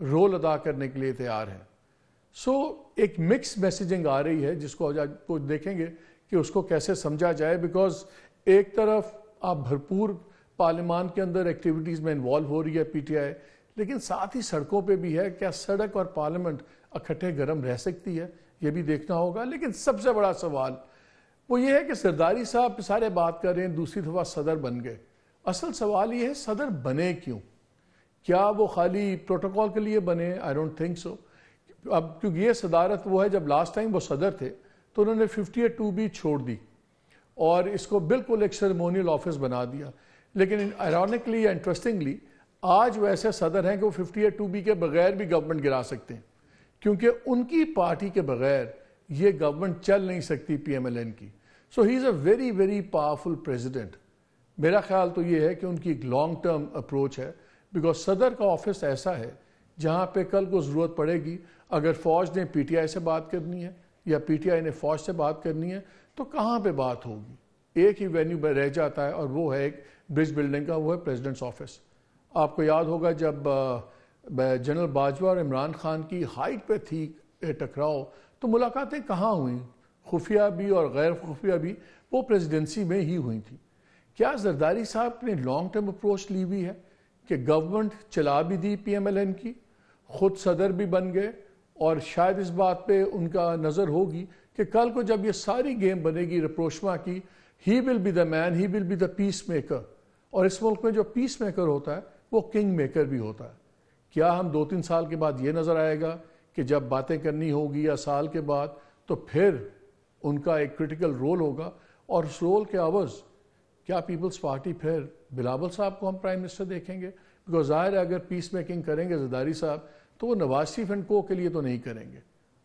Role ادا کرنے کے لیے تیار ہیں. سو ایک مکس میسیجنگ آ رہی ہے جس کو آج آپ دیکھیں گے کہ اس کو کیسے سمجھا جائے. بیکاز ایک طرف آپ بھرپور پارلیمان کے اندر ایکٹیویٹیز میں انوالو ہو رہی ہے پی ٹی آئی, لیکن ساتھ ہی سڑکوں پہ بھی ہے. کیا سڑک اور پارلیمنٹ اکٹھے گرم رہ سکتی ہے, یہ بھی دیکھنا ہوگا. لیکن سب سے بڑا سوال وہ یہ ہے کہ زرداری صاحب سارے بات کر رہے ہیں دوسری دفعہ صدر بن گئے. اصل سوال یہ ہے صدر بنے کیوں؟ کیا وہ خالی پروٹوکول کے لیے بنے؟ I don't think so. اب کیونکہ یہ صدارت وہ ہے, جب لاسٹ ٹائم وہ صدر تھے تو انہوں نے 58(2) چھوڑ دی اور اس کو بالکل ایک سیریمونیل آفس بنا دیا. لیکن آئرونکلی یا انٹرسٹنگلی آج وہ ایسے صدر ہیں کہ وہ 58(2) کے بغیر بھی گورنمنٹ گرا سکتے ہیں, کیونکہ ان کی پارٹی کے بغیر یہ گورنمنٹ چل نہیں سکتی پی ایم ایل این کی. So he is a very very powerful president. میرا خیال تو یہ ہے کہ ان کی ایک لانگ ٹرم اپروچ ہے, بیکاز صدر کا آفس ایسا ہے جہاں پہ کل کو ضرورت پڑے گی, اگر فوج نے پی ٹی آئی سے بات کرنی ہے یا پی ٹی آئی نے فوج سے بات کرنی ہے تو کہاں پہ بات ہوگی؟ ایک ہی وینیو پہ رہ جاتا ہے اور وہ ہے ایک برج بلڈنگ کا, وہ ہے پریزیڈنٹس آفس. آپ کو یاد ہوگا جب جنرل باجوہ اور عمران خان کی ہائٹ پہ تھی ٹکراؤ تو ملاقاتیں کہاں ہوئیں؟ خفیہ بھی اور غیر خفیہ بھی وہ پریزیڈنسی میں ہی ہوئی تھی. کیا زرداری صاحب نے لانگ ٹرم اپروچ لی ہوئی ہے کہ گورنمنٹ چلا بھی دی پی ایم ایل این کی, خود صدر بھی بن گئے, اور شاید اس بات پہ ان کا نظر ہوگی کہ کل کو جب یہ ساری گیم بنے گی رپروشما کی, he will be the man, he will be the peacemaker. اور اس ملک میں جو پیس میکر ہوتا ہے وہ کنگ میکر بھی ہوتا ہے. کیا ہم 2-3 سال کے بعد یہ نظر آئے گا کہ جب باتیں کرنی ہوگی یا سال کے بعد تو پھر ان کا ایک کرٹیکل رول ہوگا, اور اس رول کے عوض کیا پیپلز پارٹی پھر بلاول صاحب کو ہم پرائم منسٹر دیکھیں گے؟ بیکاز ظاہر ہے اگر پیس میکنگ کریں گے زرداری صاحب تو وہ نواز شریف اینڈ کو کے لیے تو نہیں کریں گے,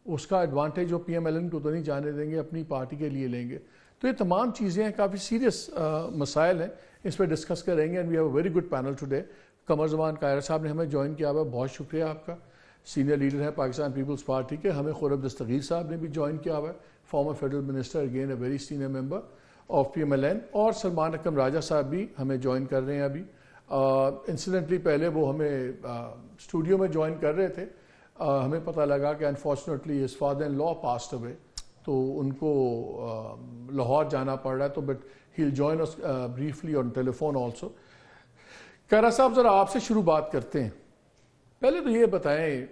اس کا ایڈوانٹیج وہ پی ایم ایل این کو تو نہیں جانے دیں گے, اپنی پارٹی کے لیے لیں گے. تو یہ تمام چیزیں ہیں, کافی سیریس مسائل ہیں, اس پہ ڈسکس کریں گے. And we have a very good panel today. Qamar Zaman Kaira صاحب نے ہمیں جوائن کیا ہوا, بہت شکریہ آپ کا. سینئر لیڈر ہیں پاکستان پیپلز پارٹی کے. ہمیں خورب دستگیر صاحب نے بھی جوائن کیا ہوا ہے, former federal minister, again a very senior member of P M L N. اور سلمان اکرم راجہ صاحب بھی ہمیں جوائن کر رہے ہیں ابھی. انسیڈنٹلی پہلے وہ ہمیں اسٹوڈیو میں جوائن کر رہے تھے, ہمیں پتہ لگا کہ unfortunately his father in law passed away, تو ان کو لاہور جانا پڑ رہا ہے, تو but he'll join us briefly on telephone also. قاہرہ صاحب ذرا آپ سے شروع بات کرتے ہیں. پہلے تو یہ بتائیں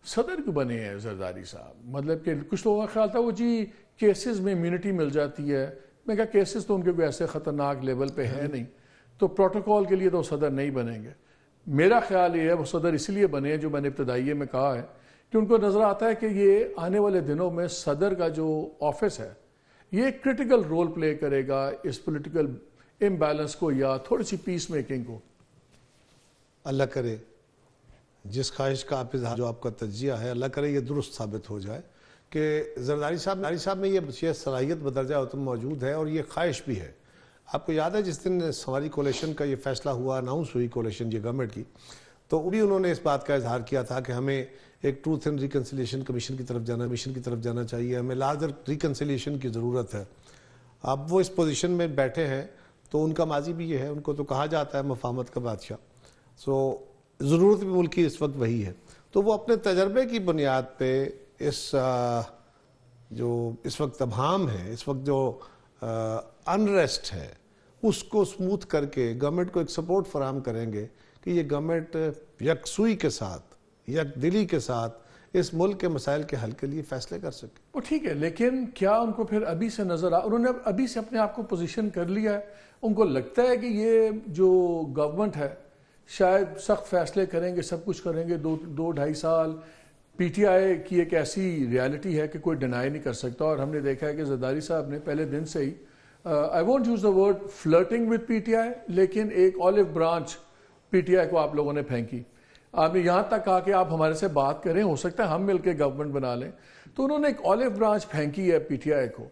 صدر کیوں بنے ہیں زرداری صاحب؟ مطلب کہ کچھ لوگوں کا خیال تھا وہ جی کیسز میں امیونٹی مل جاتی ہے. میں کہا کیسز تو ان کے کوئی ایسے خطرناک لیول پہ ہے نہیں, تو پروٹوکول کے لیے تو صدر نہیں بنیں گے. میرا خیال یہ ہے وہ صدر اس لیے بنے ہیں, جو میں نے ابتدائیے میں کہا ہے, کہ ان کو نظر آتا ہے کہ یہ آنے والے دنوں میں صدر کا جو آفس ہے یہ ایک کرٹیکل رول پلے کرے گا اس پولیٹیکل امبیلنس کو یا تھوڑی سی پیس میکنگ کو. اللہ کرے جس خواہش کا آپ جو آپ کا تجزیہ ہے, اللہ کرے یہ درست ثابت ہو جائے کہ زرداری صاحب میں یہ صلاحیت بدرجہ عتم موجود ہے, اور یہ خواہش بھی ہے. آپ کو یاد ہے جس دن سواری کولیشن کا یہ فیصلہ ہوا, اناؤنس ہوئی کولیشن یہ گورنمنٹ کی, تو بھی انہوں نے اس بات کا اظہار کیا تھا کہ ہمیں ایک ٹروتھ اینڈ ریکنسیلیشن کمیشن کی طرف جانا چاہیے, ہمیں لارجر ریکنسیلیشن کی ضرورت ہے. اب وہ اس پوزیشن میں بیٹھے ہیں تو ان کا ماضی بھی یہ ہے, ان کو تو کہا جاتا ہے مفاہمت کا بادشاہ. سو ضرورت بھی ملک کی اس وقت وہی ہے, تو وہ اپنے تجربے کی بنیاد پہ اس جو اس وقت ابہام ہے, اس وقت جو انریسٹ ہے, اس کو سموتھ کر کے گورنمنٹ کو ایک سپورٹ فراہم کریں گے کہ یہ گورنمنٹ یکسوئی کے ساتھ, یک دلی کے ساتھ اس ملک کے مسائل کے حل کے لیے فیصلے کر سکے. وہ ٹھیک ہے, لیکن کیا ان کو پھر ابھی سے نظر انہوں نے ابھی سے اپنے آپ کو پوزیشن کر لیا ہے؟ ان کو لگتا ہے کہ یہ جو گورنمنٹ ہے شاید سخت فیصلے کریں گے, سب کچھ کریں گے, 2-2.5 سال پی ٹی آئی کی ایک ایسی ریالٹی ہے کہ کوئی ڈینائی نہیں کر سکتا. اور ہم نے دیکھا ہے کہ زرداری صاحب نے پہلے دن سے ہی I won't use the word flirting with PTI, لیکن ایک olive branch P T I کو آپ لوگوں نے پھینکی. آپ نے یہاں تک کہا کہ آپ ہمارے سے بات کریں, ہو سکتا ہے ہم مل کے گورنمنٹ بنا لیں. تو انہوں نے ایک آلیو برانچ پھینکی ہے پی ٹی آئی کو.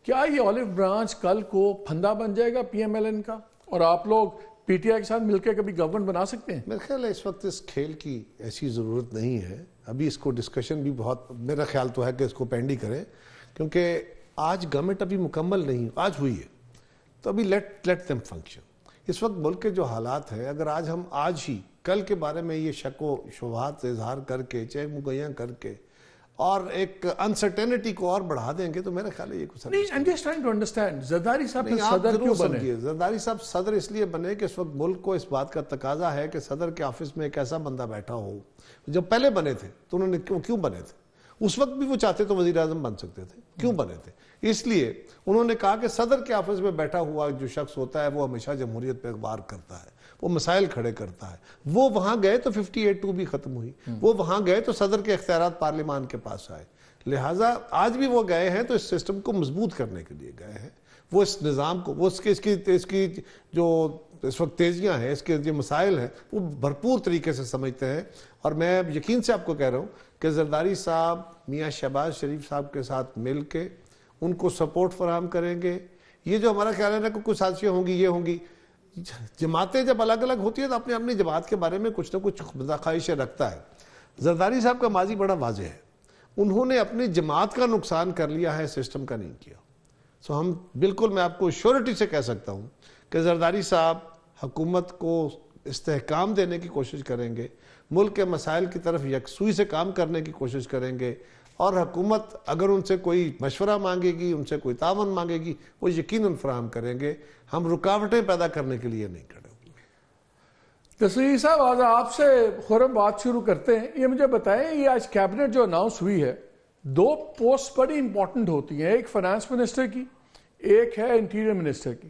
کیا یہ آلیو برانچ کل کو پھندا بن جائے گا پی ایم ایل این کا, اور آپ لوگ پی ٹی آئی کے ساتھ مل کے کبھی گورنمنٹ بنا سکتے ہیں؟ میرا خیال ہے اس وقت اس کھیل کی ایسی ضرورت نہیں ہے. ابھی اس کو ڈسکشن بھی بہت, میرا خیال تو ہے کہ اس کو پینڈی کریں, کیونکہ آج گورنمنٹ ابھی مکمل نہیں, آج ہوئی ہے, تو ابھی لیٹ them function. اس وقت ملک کے جو حالات ہیں, اگر آج کل کے بارے میں یہ شک و شبہات اظہار کر کے چیک مہیا کر کے اور ایک انسرٹینٹی کو اور بڑھا دیں گے تو میرا خیال ہے یہ کچھ نہیں. I'm just trying to understand. Zardari صاحب صدر کیوں بنے؟ زرداری صاحب صدر اس لیے بنے کہ اس وقت ملک کو اس بات کا تقاضا ہے کہ صدر کے آفس میں ایک ایسا بندہ بیٹھا ہو. جب پہلے بنے تھے تو انہوں نے کیوں بنے تھے؟ اس وقت بھی وہ چاہتے تو وزیر اعظم بن سکتے تھے. کیوں بنے تھے؟ اس لیے انہوں نے کہا کہ صدر کے آفس میں بیٹھا ہوا جو شخص ہوتا ہے وہ ہمیشہ جمہوریت پہ اخبار کرتا ہے, وہ مسائل کھڑے کرتا ہے. وہ وہاں گئے تو 58(2) بھی ختم ہوئی, وہ وہاں گئے تو صدر کے اختیارات پارلیمان کے پاس آئے. لہٰذا آج بھی وہ گئے ہیں تو اس سسٹم کو مضبوط کرنے کے لیے گئے ہیں. وہ اس نظام کو, وہ اس کی جو اس وقت تیزیاں ہیں, اس کے جو مسائل ہیں وہ بھرپور طریقے سے سمجھتے ہیں. اور میں یقین سے آپ کو کہہ رہا ہوں کہ زرداری صاحب میاں شہباز شریف صاحب کے ساتھ مل کے ان کو سپورٹ فراہم کریں گے. یہ جو ہمارا خیال ہے نا کہ کچھ سازشیں ہوں گی, یہ ہوں گی, جماعتیں جب الگ الگ ہوتی ہیں تو اپنی جماعت کے بارے میں کچھ نہ کچھ خواہشیں رکھتا ہے. زرداری صاحب کا ماضی بڑا واضح ہے, انہوں نے اپنی جماعت کا نقصان کر لیا ہے, سسٹم کا نہیں کیا. سو ہم بالکل, میں آپ کو شیورٹی سے کہہ سکتا ہوں کہ زرداری صاحب حکومت کو استحکام دینے کی کوشش کریں گے, ملک کے مسائل کی طرف یکسوئی سے کام کرنے کی کوشش کریں گے, اور حکومت اگر ان سے کوئی مشورہ مانگے گی, ان سے کوئی تعاون مانگے گی, وہ یقیناً فراہم کریں گے. ہم رکاوٹیں پیدا کرنے کے لیے نہیں کھڑے ہوں گے. تصویر صاحب آج آپ سے خرم بات شروع کرتے ہیں. یہ مجھے بتائیں, یہ آج کیبنٹ جو اناؤنس ہوئی ہے, 2 پوسٹ بڑی امپورٹنٹ ہوتی ہیں, ایک فائنانس منسٹر کی, ایک ہے انٹیریئر منسٹر کی.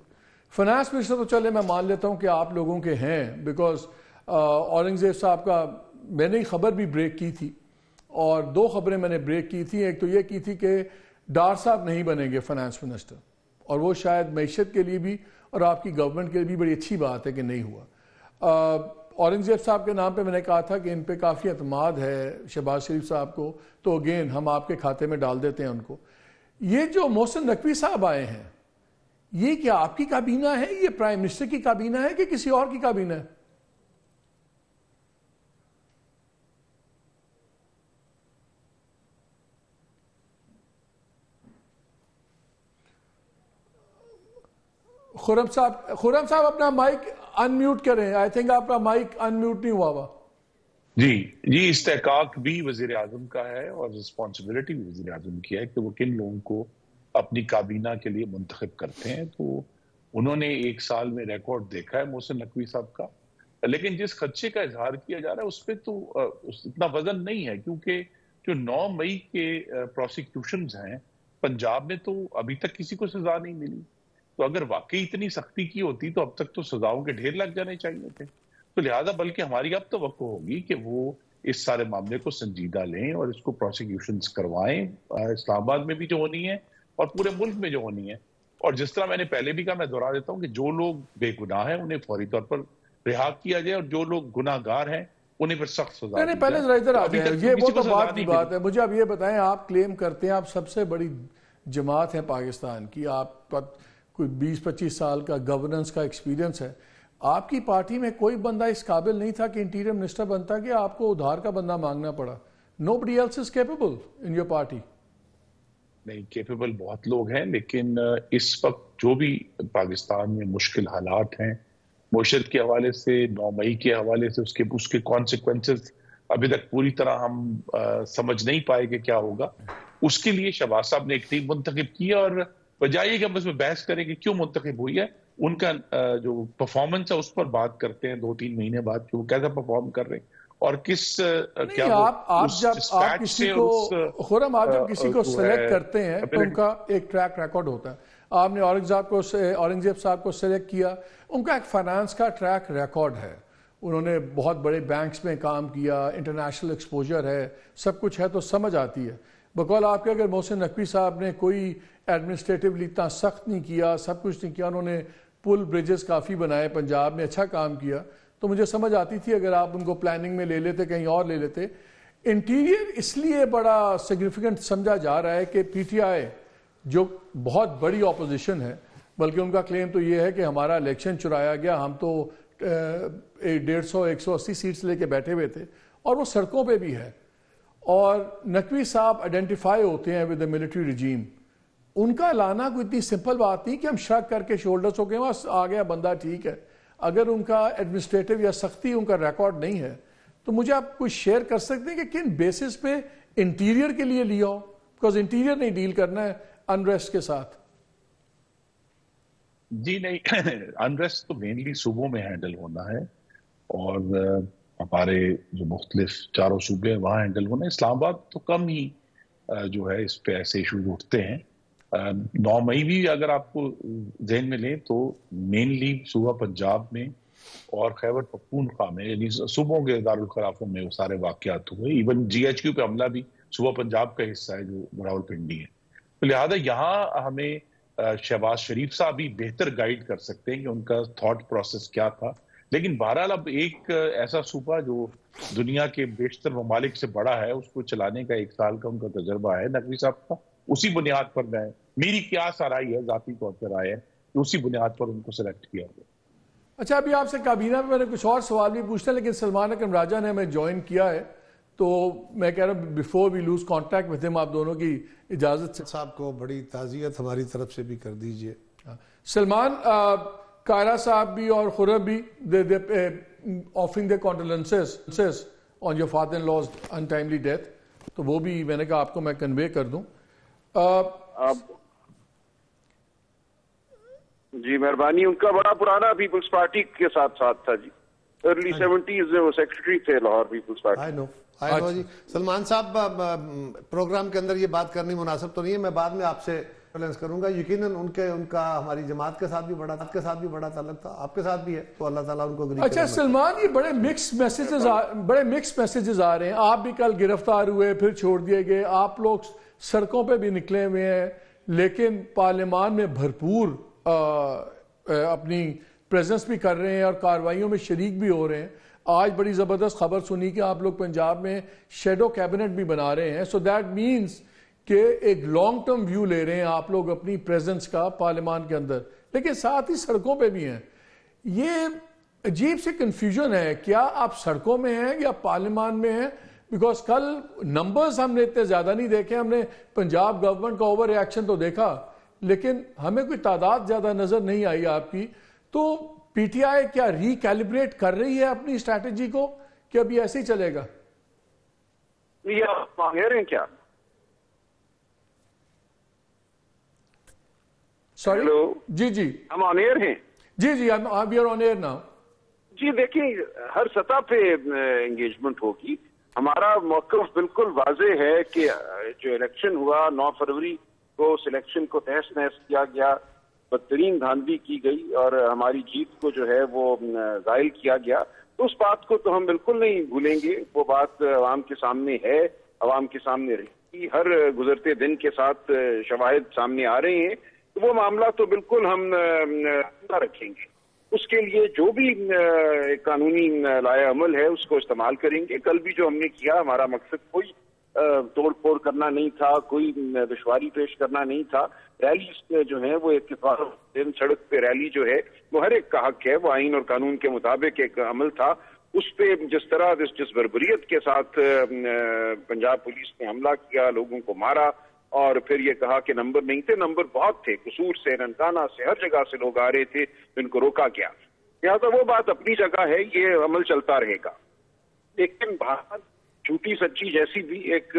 فائنانس منسٹر تو چلے میں مان لیتا ہوں کہ آپ لوگوں کے ہیں, بیکاز اورنگزیب صاحب کا میں نے خبر بھی بریک کی تھی, اور 2 خبریں میں نے بریک کی تھی. ایک تو یہ کی تھی کہ ڈار صاحب نہیں بنیں گے فائنانس منسٹر, اور وہ شاید معیشت کے لیے بھی اور آپ کی گورنمنٹ کے لیے بھی بڑی اچھی بات ہے کہ نہیں ہوا. اورنگزیب صاحب کے نام پہ میں نے کہا تھا کہ ان پہ کافی اعتماد ہے شہباز شریف صاحب کو, تو اگین ہم آپ کے کھاتے میں ڈال دیتے ہیں ان کو. یہ جو محسن نقوی صاحب آئے ہیں, یہ کیا آپ کی کابینہ ہے, یہ پرائم منسٹر کی کابینہ ہے کہ کسی اور کی کابینہ ہے؟ خرم صاحب اپنا مائک انمیوٹ کریں. آئی تھنک آپ کا مائک انمیوٹ نہیں ہوا ہوا. جی استحقاق بھی وزیر اعظم کا ہے اور رسپانسبلٹی بھی وزیر اعظم کی ہے کہ وہ کن لوگوں کو اپنی کابینہ کے لیے منتخب کرتے ہیں. تو انہوں نے 1 سال میں ریکارڈ دیکھا ہے محسن نقوی صاحب کا, لیکن جس خدشے کا اظہار کیا جا رہا ہے اس پہ تو اتنا وزن نہیں ہے, کیونکہ جو 9 مئی کے پروسیکیوشنز ہیں پنجاب میں تو ابھی تک کسی کو سزا نہیں ملی. تو اگر واقعی اتنی سختی کی ہوتی تو اب تک تو سزاؤں کے ڈھیر لگ جانے چاہیے تھے. تو لہٰذا بلکہ ہماری اب توقع ہوگی کہ وہ اس سارے معاملے کو سنجیدہ لیں اور اس کو پروسیکیوشنز کروائیں, اسلام آباد میں بھی جو ہونی ہے اور پورے ملک میں جو ہونی ہے. اور جس طرح میں نے پہلے بھی کہا, میں دہرا دیتا ہوں کہ جو لوگ بے گناہ ہیں انہیں فوری طور پر رہا کیا جائے, اور جو لوگ گناہ گار ہیں انہیں پر سخت سزا دی جائے. پہلے ذرا ادھر آ جائیں, یہ وہ تو بات کی بات ہے. مجھے اب یہ بتائیں, آپ کلیم کرتے ہیں آپ سب سے بڑی جماعت ہے پاکستان کی, آپ کا کوئی 20-25 سال کا گورننس کا ایکسپیرینس ہے. آپ کی پارٹی میں کوئی بندہ اس قابل نہیں تھا کہ انٹیریئر منسٹر بنتا کہ آپ کو ادھار کا بندہ مانگنا پڑا. Nobody else is capable in your party. نہیں, کیپیبل بہت لوگ ہیں, لیکن اس وقت جو بھی پاکستان میں مشکل حالات ہیں معیشت کے حوالے سے, 9 مئی کے حوالے سے, اس کے کانسیکوینسز ابھی تک پوری طرح ہم سمجھ نہیں پائے کہ کیا ہوگا. اس کے لیے شہباز صاحب نے ایک ٹیم منتخب کی, اور بجائے کہ ہم اس میں بحث کریں کہ کیوں منتخب ہوئی ہے, ان کا جو پرفارمنس ہے اس پر بات کرتے ہیں 2-3 مہینے بعد کہ وہ کیسا پرفارم کر رہے ہیں اور کس کیا آپ جب کسی کو سلیکٹ کرتے ہیں تو ان کا ایک ٹریک ریکارڈ ہوتا ہے. آپ نے اورنگزیب صاحب کو سلیکٹ کیا, ان کا ایک فائنانس کا ٹریک ریکارڈ ہے, انہوں نے بہت بڑے بینکس میں کام کیا, انٹرنیشنل ایکسپوجر ہے, سب کچھ ہے, تو سمجھ آتی ہے. بقول آپ کے اگر محسن نقوی صاحب نے کوئی ایڈمنسٹریٹولی اتنا سخت نہیں کیا, سب کچھ نہیں کیا, انہوں نے پل بریجز کافی بنائے, پنجاب میں اچھا کام کیا, تو مجھے سمجھ آتی تھی اگر آپ ان کو پلاننگ میں لے لیتے, کہیں اور لے لیتے. انٹیریئر اس لیے بڑا سگنیفیکنٹ سمجھا جا رہا ہے کہ پی ٹی آئی جو بہت بڑی اپوزیشن ہے, بلکہ ان کا کلیم تو یہ ہے کہ ہمارا الیکشن چرایا گیا, ہم تو 150-180 سیٹس لے کے بیٹھے ہوئے تھے, اور وہ سڑکوں پہ بھی ہے. اور نقوی صاحب آئیڈینٹیفائی ہوتے ہیں ود دا ملٹری ریجیم. ان کا لانا کوئی اتنی سمپل بات نہیں کہ ہم شک کر کے شولڈرز ہو گئے وہاں آ گیا بندہ ٹھیک ہے. اگر ان کا ایڈمنسٹریٹو یا سختی ان کا ریکارڈ نہیں ہے تو مجھے آپ کچھ شیئر کر سکتے ہیں کہ کن بیسس پہ انٹیریئر کے لیے لیا ہو؟ بیکاز انٹیریئر نہیں ڈیل کرنا ہے انریسٹ کے ساتھ. جی نہیں، انریسٹ تو مینلی صوبوں میں ہینڈل ہونا ہے اور ہمارے جو مختلف چاروں صوبے ہیں وہاں ہینڈل ہونا ہے. اسلام آباد تو کم ہی جو ہے اس پہ ایسے ایشوز اٹھتے ہیں. 9 مئی بھی اگر آپ کو ذہن میں لیں تو مینلی صوبہ پنجاب میں اور خیبر پختونخوا میں، یعنی صوبوں کے دارالخلافوں میں وہ سارے واقعات ہوئے. ایون جی ایچ کیو پہ حملہ بھی صوبہ پنجاب کا حصہ ہے جو راول پنڈی ہے. تو لہٰذا یہاں ہمیں شہباز شریف صاحب بھی بہتر گائیڈ کر سکتے ہیں کہ ان کا تھاٹ پروسیس کیا تھا. لیکن بہرحال اب ایک ایسا صوبہ جو دنیا کے بیشتر ممالک سے بڑا ہے اس کو چلانے کا 1 سال کا ان کا تجربہ ہے نقوی صاحب کا، اسی بنیاد پر میری کیا رائے ہے، ذاتی طور پر رائے ہے کہ اسی بنیاد پر ان کو سلیکٹ کیا گیا. اچھا، ابھی آپ سے کابینہ میں نے کچھ اور سوال بھی پوچھنا ہے، لیکن سلمان اکرم راجہ نے ہمیں جوائن کیا ہے تو میں کہہ رہا ہوں before we lose contact with ہم، آپ دونوں کی اجازت سے صاحب کو بڑی تعزیت ہماری طرف سے بھی کر دیجئے. سلمان، کائرہ صاحب بھی اور خرم بھی offering their condolences on your father in law's untimely death، تو وہ بھی میں نے کہا آپ کو میں کنوے کر دوں. جی مہربانی. ان کا بڑا پرانا پیپلز پارٹی کے ساتھ تھا جی، ارلی 70s میں وہ سیکرٹری تھے لاہور پیپلز پارٹی. آئی نو جی. سلمان صاحب، پروگرام کے اندر یہ بات کرنی مناسب تو نہیں ہے، میں بعد میں آپ سے بیلنس کروں گا. یقیناً ان کا ہماری جماعت کے ساتھ بھی بڑا تعلق تھا، آپ کے ساتھ بھی ہے، تو اللہ تعالیٰ ان کو غنی. اچھا سلمان، یہ بڑے مکس میسیجز آ رہے ہیں. آپ بھی کل گرفتار ہوئے پھر چھوڑ دیے گئے، آپ لوگ سڑکوں پہ بھی نکلے ہوئے ہیں، لیکن پارلیمان میں بھرپور اپنی پریزنس بھی کر رہے ہیں اور کارروائیوں میں شریک بھی ہو رہے ہیں. آج بڑی زبردست خبر سنی کہ آپ لوگ پنجاب میں شیڈو کیبنٹ بھی بنا رہے ہیں. سو دیٹ مینز کہ ایک لانگ ٹرم ویو لے رہے ہیں آپ لوگ اپنی پریزنس کا پارلیمان کے اندر، لیکن ساتھ ہی سڑکوں پہ بھی ہیں. یہ عجیب سی کنفیوژن ہے، کیا آپ سڑکوں میں ہیں یا پارلیمان میں ہیں؟ بیکاز کل نمبرز ہم نے اتنے زیادہ نہیں دیکھے، ہم نے پنجاب گورنمنٹ کا اوور ریاکشن تو دیکھا لیکن ہمیں کوئی تعداد زیادہ نظر نہیں آئی آپ کی. تو پی ٹی آئی کیا ریکیلیبریٹ کر رہی ہے اپنی اسٹریٹجی کو کہ ابھی ایسے ہی چلے گا؟ یہ آپ مانگ رہے ہیں کیا؟ سوری، جی ہم آن ایئر ہیں. جی we are on air now. جی دیکھیں، ہر سطح پہ انگیجمنٹ ہوگی. ہمارا موقف بالکل واضح ہے کہ جو الیکشن ہوا 9 فروری کو، اس الیکشن کو تہس نہس کیا گیا، بدترین دھاندلی کی گئی اور ہماری جیت کو جو ہے وہ زائل کیا گیا. تو اس بات کو تو ہم بالکل نہیں بھولیں گے. وہ بات عوام کے سامنے ہے، عوام کے سامنے رہی. ہر گزرتے دن کے ساتھ شواہد سامنے آ رہے ہیں. تو وہ معاملہ تو بالکل ہم نہ رکھیں گے. اس کے لیے جو بھی قانونی لائحہ عمل ہے اس کو استعمال کریں گے. کل بھی جو ہم نے کیا، ہمارا مقصد کوئی توڑ پھوڑ کرنا نہیں تھا، کوئی دشواری پیش کرنا نہیں تھا. ریلی جو ہے وہ اتفاق دن سڑک پہ ریلی جو ہے وہ ہر ایک کا حق ہے، وہ آئین اور قانون کے مطابق ایک عمل تھا. اس پہ جس طرح جس بربریت کے ساتھ پنجاب پولیس نے حملہ کیا، لوگوں کو مارا اور پھر یہ کہا کہ نمبر نہیں تھے، نمبر بہت تھے. قصور سے، ننکانہ سے، ہر جگہ سے لوگ آ رہے تھے، جن کو روکا گیا. لہٰذا وہ بات اپنی جگہ ہے، یہ عمل چلتا رہے گا. لیکن باہر جھوٹی سچی جیسی بھی ایک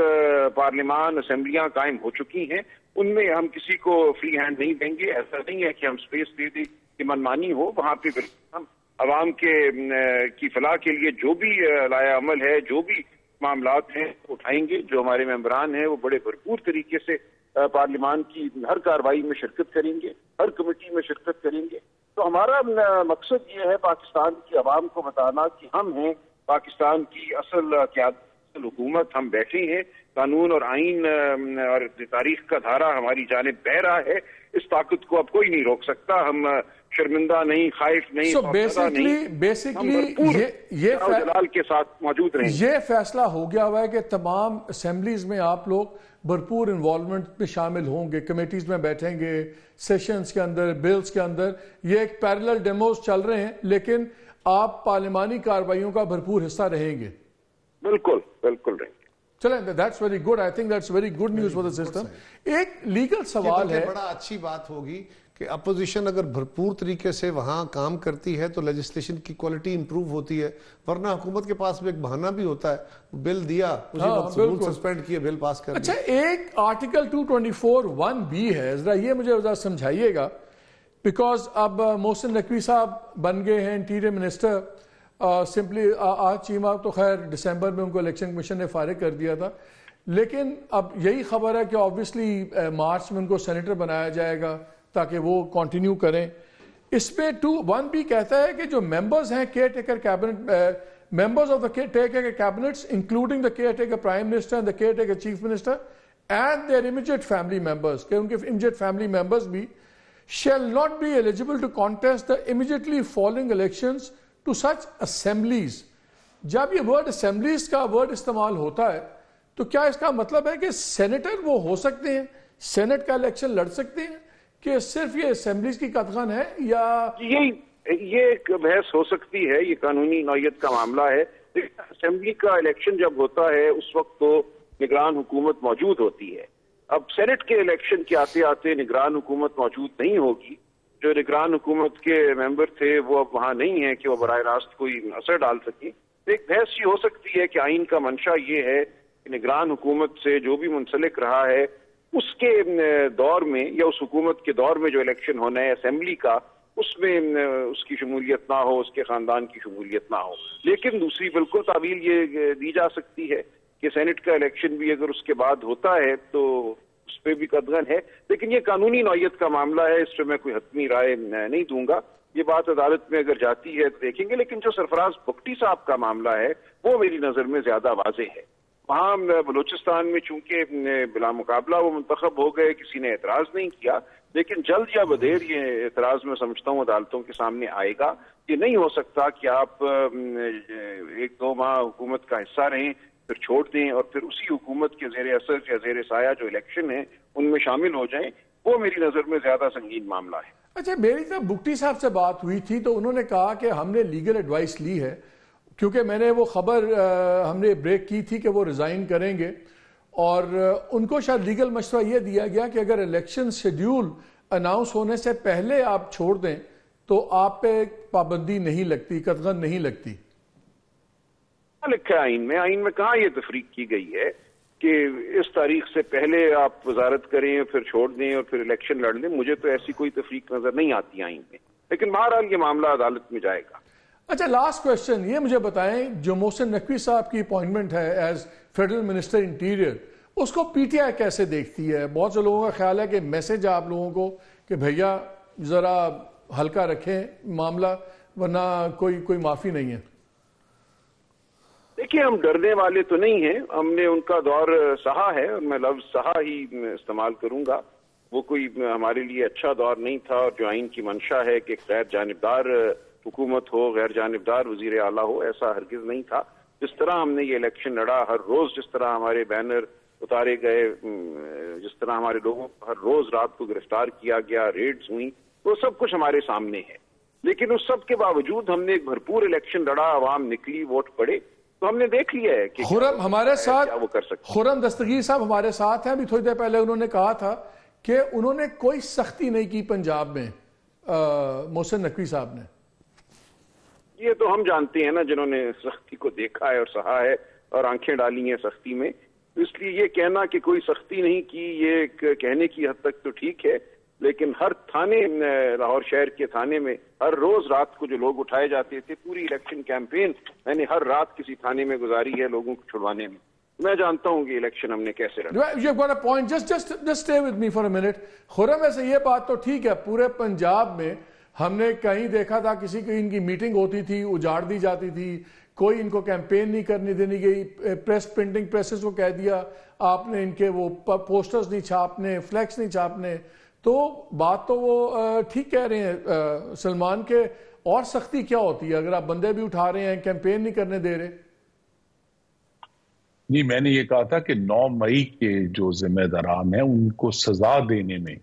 پارلیمان، اسمبلیاں قائم ہو چکی ہیں، ان میں ہم کسی کو فری ہینڈ نہیں دیں گے. ایسا نہیں ہے کہ ہم سپیس دے دیں کہ منمانی ہو. وہاں پہ ہم عوام کی فلاح کے لیے جو بھی لائحہ عمل ہے، جو بھی معاملات ہیں اٹھائیں گے. جو ہمارے ممبران ہیں وہ بڑے بھرپور طریقے سے پارلیمان کی ہر کارروائی میں شرکت کریں گے، ہر کمیٹی میں شرکت کریں گے. تو ہمارا مقصد یہ ہے پاکستان کی عوام کو بتانا کہ ہم ہیں پاکستان کی اصل قیادت، اصل حکومت. ہم بیٹھے ہیں، قانون اور آئین اور تاریخ کا دھارا ہماری جانب بہہ رہا ہے. اس طاقت کو اب کوئی نہیں روک سکتا. ہم شرمندہ نہیں، خائف نہیں، بیسکلی یہ جلال کے ساتھ موجود رہیں. یہ فیصلہ ہو گیا ہوا ہے کہ تمام اسمبلیز میں آپ لوگ بھرپور انوالومنٹ میں شامل ہوں گے، کمیٹیز میں بیٹھیں گے، سیشنز کے اندر، بلز کے اندر. یہ ایک پیرلل ڈیموز چل رہے ہیں لیکن آپ پارلیمانی کارروائیوں کا بھرپور حصہ رہیں گے. بالکل بالکل رہیں گے. چلیں، that's very good. I think that's very good news for the system. ایک لیگل سوال ہے، بڑا اچھی بات ہوگی کہ اپوزیشن اگر بھرپور طریقے سے وہاں کام کرتی ہے تو لیجسلیشن کی کوالٹی امپروو ہوتی ہے، ورنہ حکومت کے پاس بھی ایک بہانہ بھی ہوتا ہے، بل دیا اسی وقت رول سسپینڈ کیے، بل پاس کر اچھا ایک آرٹیکل 224(1)B ہے، ذرا یہ مجھے ذرا سمجھائیے گا، بیکاز اب محسن نقوی صاحب بن گئے ہیں انٹیریئر منسٹر، سمپلی آج چیمہ تو خیر دسمبر میں ان کو الیکشن کمیشن نے فارغ کر دیا تھا، لیکن اب یہی خبر ہے کہ آبویسلی مارچ میں ان کو سینیٹر بنایا جائے گا تاکہ وہ کنٹینیو کریں۔ اس پہ 2(1)B کہتا ہے کہ جو ممبرز ہیں caretaker cabinet, members of the caretaker cabinets including the caretaker prime minister and the caretaker chief minister and their immediate family members, کہ ان کے امیڈیٹ فیملی ممبرز بھی shall not be eligible to contest the immediately following elections to such assemblies۔ جب یہ word assemblies کا word استعمال ہوتا ہے تو کیا اس کا مطلب ہے کہ سینیٹر وہ ہو سکتے ہیں، سینٹ کا الیکشن لڑ سکتے ہیں، کہ صرف یہ اسمبلیز کی قطغن ہے، یا یہ ایک بحث ہو سکتی ہے، یہ قانونی نوعیت کا معاملہ ہے۔ اسمبلی کا الیکشن جب ہوتا ہے اس وقت تو نگران حکومت موجود ہوتی ہے، اب سینٹ کے الیکشن کے آتے آتے نگران حکومت موجود نہیں ہوگی، جو نگران حکومت کے ممبر تھے وہ اب وہاں نہیں ہیں کہ وہ براہ راست کوئی اثر ڈال سکیں۔ ایک بحث یہ ہو سکتی ہے کہ آئین کا منشا یہ ہے کہ نگران حکومت سے جو بھی منسلک رہا ہے اس کے دور میں یا اس حکومت کے دور میں جو الیکشن ہونا ہے اسمبلی کا، اس میں اس کی شمولیت نہ ہو، اس کے خاندان کی شمولیت نہ ہو۔ لیکن دوسری بالکل تعویل یہ دی جا سکتی ہے کہ سینٹ کا الیکشن بھی اگر اس کے بعد ہوتا ہے تو اس پہ بھی قدغن ہے، لیکن یہ قانونی نوعیت کا معاملہ ہے، اس پہ میں کوئی حتمی رائے نہیں دوں گا۔ یہ بات عدالت میں اگر جاتی ہے تو دیکھیں گے، لیکن جو سرفراز بگٹی صاحب کا معاملہ ہے وہ میری نظر میں زیادہ واضح ہے۔ وہاں بلوچستان میں چونکہ بلا مقابلہ وہ منتخب ہو گئے، کسی نے اعتراض نہیں کیا، لیکن جلد یا بدیر یہ اعتراض میں سمجھتا ہوں عدالتوں کے سامنے آئے گا۔ یہ نہیں ہو سکتا کہ آپ 1-2 ماہ حکومت کا حصہ رہیں پھر چھوڑ دیں اور پھر اسی حکومت کے زیر اثر یا زیر سایہ جو الیکشن ہیں ان میں شامل ہو جائیں، وہ میری نظر میں زیادہ سنگین معاملہ ہے۔ اچھا میری طرف بگٹی صاحب سے بات ہوئی تھی تو انہوں نے کہا کہ ہم نے لیگل ایڈوائس لی ہے، کیونکہ میں نے وہ خبر ہم نے بریک کی تھی کہ وہ ریزائن کریں گے، اور ان کو شاید لیگل مشورہ یہ دیا گیا کہ اگر الیکشن شیڈیول اناؤنس ہونے سے پہلے آپ چھوڑ دیں تو آپ پہ پابندی نہیں لگتی، قدغن نہیں لگتی۔ لکھا ہے آئین میں کہاں یہ تفریق کی گئی ہے کہ اس تاریخ سے پہلے آپ وزارت کریں پھر چھوڑ دیں اور پھر الیکشن لڑ لیں؟ مجھے تو ایسی کوئی تفریق نظر نہیں آتی آئین میں، لیکن بہرحال یہ معاملہ عدالت میں جائے گا۔ اچھا لاسٹ کویسچن یہ مجھے بتائیں، جو محسن نقوی صاحب کی اپوائنٹمنٹ ہے ایز فیڈرل منسٹر انٹیریئر، اس کو پی ٹی آئی کیسے دیکھتی ہے؟ بہت سے لوگوں کا خیال ہے کہ میسج آپ لوگوں کو کہ بھیا ذرا ہلکا رکھیں معاملہ، ورنہ کوئی معافی نہیں ہے۔ دیکھیے ہم ڈرنے والے تو نہیں ہیں، ہم نے ان کا دور سہا ہے، اور میں لفظ سہا ہی استعمال کروں گا۔ وہ کوئی ہمارے لیے اچھا دور نہیں تھا، اور جو آئین کی منشا ہے کہ غیر جانبدار حکومت ہو، غیر جانبدار وزیر اعلیٰ ہو، ایسا ہرگز نہیں تھا۔ جس طرح ہم نے یہ الیکشن لڑا، ہر روز جس طرح ہمارے بینر اتارے گئے، جس طرح ہمارے لوگوں کو ہر روز رات کو گرفتار کیا گیا، ریڈز ہوئیں، وہ سب کچھ ہمارے سامنے ہے۔ لیکن اس سب کے باوجود ہم نے ایک بھرپور الیکشن لڑا، عوام نکلی، ووٹ پڑے، تو ہم نے دیکھ لیا ہے کہ خرم ہمارے ساتھ، وہ کر سکتے۔ خرم دستگیر صاحب ہمارے ساتھ ہیں، ابھی تھوڑی دیر پہلے انہوں نے کہا تھا کہ انہوں نے کوئی سختی نہیں کی پنجاب میں، محسن نقوی صاحب نے۔ یہ تو ہم جانتے ہیں نا، جنہوں نے سختی کو دیکھا ہے اور سہا ہے اور آنکھیں ڈالی ہیں سختی میں، اس لیے یہ کہنا کہ کوئی سختی نہیں کی، یہ کہنے کی حد تک تو ٹھیک ہے، لیکن ہر تھانے، لاہور شہر کے تھانے میں ہر روز رات کو جو لوگ اٹھائے جاتے تھے، پوری الیکشن کیمپین میں نے ہر رات کسی تھانے میں گزاری ہے لوگوں کو چھڑوانے میں۔ میں جانتا ہوں کہ الیکشن ہم نے کیسے لڑا۔ You've got a point. Just stay with me for a minute. خرم ویسے یہ بات تو ٹھیک ہے، پورے پنجاب میں ہم نے کہیں دیکھا تھا کسی کی ان کی میٹنگ ہوتی تھی، اجاڑ دی جاتی تھی، کوئی ان کو کیمپین نہیں کرنے دینی گئی، پریس پرنٹنگ پریسز کو کہہ دیا آپ نے ان کے وہ پوسٹرز نہیں چھاپنے، فلیکس نہیں چھاپنے۔ تو بات تو وہ ٹھیک کہہ رہے ہیں سلمان کے، اور سختی کیا ہوتی ہے اگر آپ بندے بھی اٹھا رہے ہیں، کیمپین نہیں کرنے دے رہے؟ نہیں، میں نے یہ کہا تھا کہ 9 مئی کے جو ذمہ داران ہیں ان کو سزا دینے میں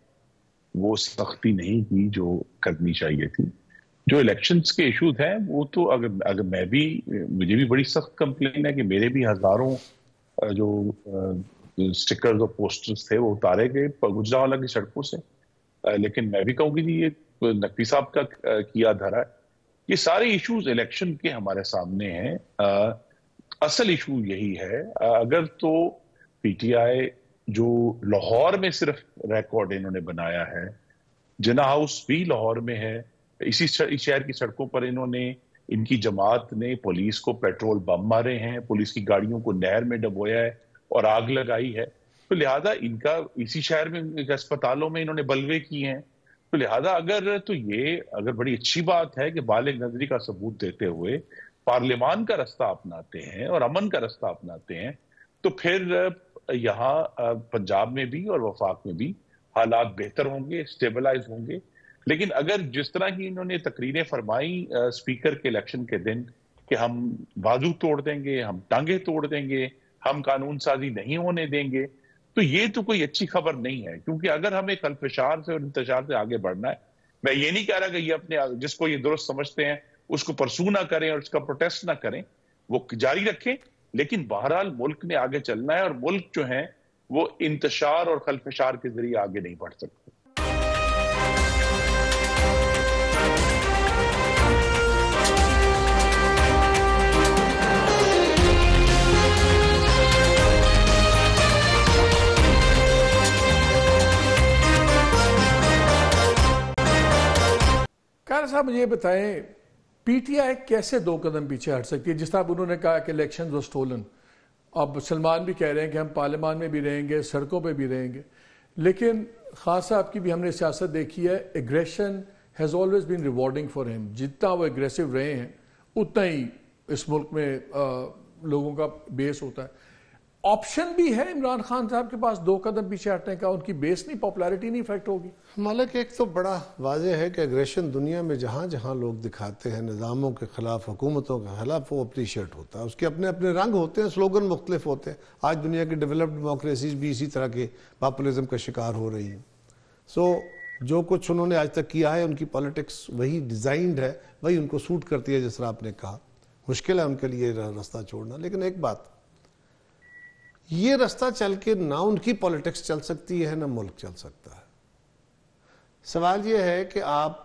وہ سختی نہیں کی جو کرنی چاہیے تھی۔ جو الیکشنز کے ایشوز ہیں وہ تو اگر میں بھی، مجھے بھی بڑی سخت کمپلین ہے کہ میرے بھی ہزاروں جو سٹیکرز اور پوسٹرز تھے وہ اتارے گئے گجرانوالہ کی سڑکوں سے، لیکن میں بھی کہوں کہ یہ نقوی صاحب کا کیا دھرا ہے. یہ سارے ایشوز الیکشن کے ہمارے سامنے ہیں. اصل ایشو یہی ہے. اگر تو پی ٹی آئی جو لاہور میں صرف ریکارڈ انہوں نے بنایا ہے, جنا ہاؤس بھی لاہور میں ہے, اسی شہر کی سڑکوں پر ان کی جماعت نے پولیس کو پیٹرول بم مارے ہیں, پولیس کی گاڑیوں کو نہر میں ڈبویا ہے اور آگ لگائی ہے. تو لہذا ان کا اسی شہر میں اسپتالوں میں انہوں نے بلوے کیے ہیں. تو لہذا اگر بڑی اچھی بات ہے کہ بالغ نظری کا ثبوت دیتے ہوئے پارلیمان کا رستہ اپناتے ہیں اور امن کا رستہ اپناتے ہیں, تو پھر یہاں پنجاب میں بھی اور وفاق میں بھی حالات بہتر ہوں گے, اسٹیبلائز ہوں گے. لیکن اگر جس طرح کی انہوں نے تقریریں فرمائی اسپیکر کے الیکشن کے دن کہ ہم بازو توڑ دیں گے, ہم ٹانگیں توڑ دیں گے, ہم قانون سازی نہیں ہونے دیں گے, تو یہ تو کوئی اچھی خبر نہیں ہے. کیونکہ اگر ہمیں خلفشار سے اور انتشار سے آگے بڑھنا ہے, میں یہ نہیں کہہ رہا کہ یہ اپنے جس کو یہ درست سمجھتے ہیں اس کو پرسو نہ کریں اور اس کا پروٹیسٹ نہ کریں, وہ جاری رکھیں, لیکن بہرحال ملک نے آگے چلنا ہے اور ملک جو ہے وہ انتشار اور خلفشار کے ذریعے آگے نہیں بڑھ سکتے. قائد صاحب مجھے یہ بتائیں, پی ٹی آئی کیسے 2 قدم پیچھے ہٹ سکتی ہے؟ جس طرح انہوں نے کہا کہ الیکشن واز سٹولن, اب سلمان بھی کہہ رہے ہیں کہ ہم پارلیمان میں بھی رہیں گے, سڑکوں پہ بھی رہیں گے, لیکن خان صاحب کی بھی ہم نے سیاست دیکھی ہے, aggression has always been rewarding for ہم. جتنا وہ ایگریسو رہے ہیں اتنا ہی اس ملک میں لوگوں کا بیس ہوتا ہے. آپشن بھی ہے عمران خان صاحب کے پاس 2 قدم پیچھے ہٹنے کا, ان کی بیس نہیں, پاپولیرٹی نہیں افیکٹ ہوگی. مالک ایک تو بڑا واضح ہے کہ اگریشن دنیا میں جہاں جہاں لوگ دکھاتے ہیں نظاموں کے خلاف, حکومتوں کے خلاف, وہ اپریشیٹ ہوتا ہے. اس کے اپنے اپنے رنگ ہوتے ہیں, سلوگن مختلف ہوتے ہیں. آج دنیا کی ڈیولپڈ ڈیموکریسیز بھی اسی طرح کے پاپولزم کا شکار ہو رہی ہیں. جو کچھ انہوں نے آج تک کیا ہے, ان کی پالیٹکس وہی ڈیزائنڈ ہے, وہی ان کو سوٹ کرتی ہے. جس طرح آپ نے کہا مشکل ہے ان کے لیے راستہ چھوڑنا, لیکن ایک بات, یہ راستہ چل کے نہ ان کی پالیٹکس چل سکتی ہے نہ ملک چل سکتا ہے. سوال یہ ہے کہ آپ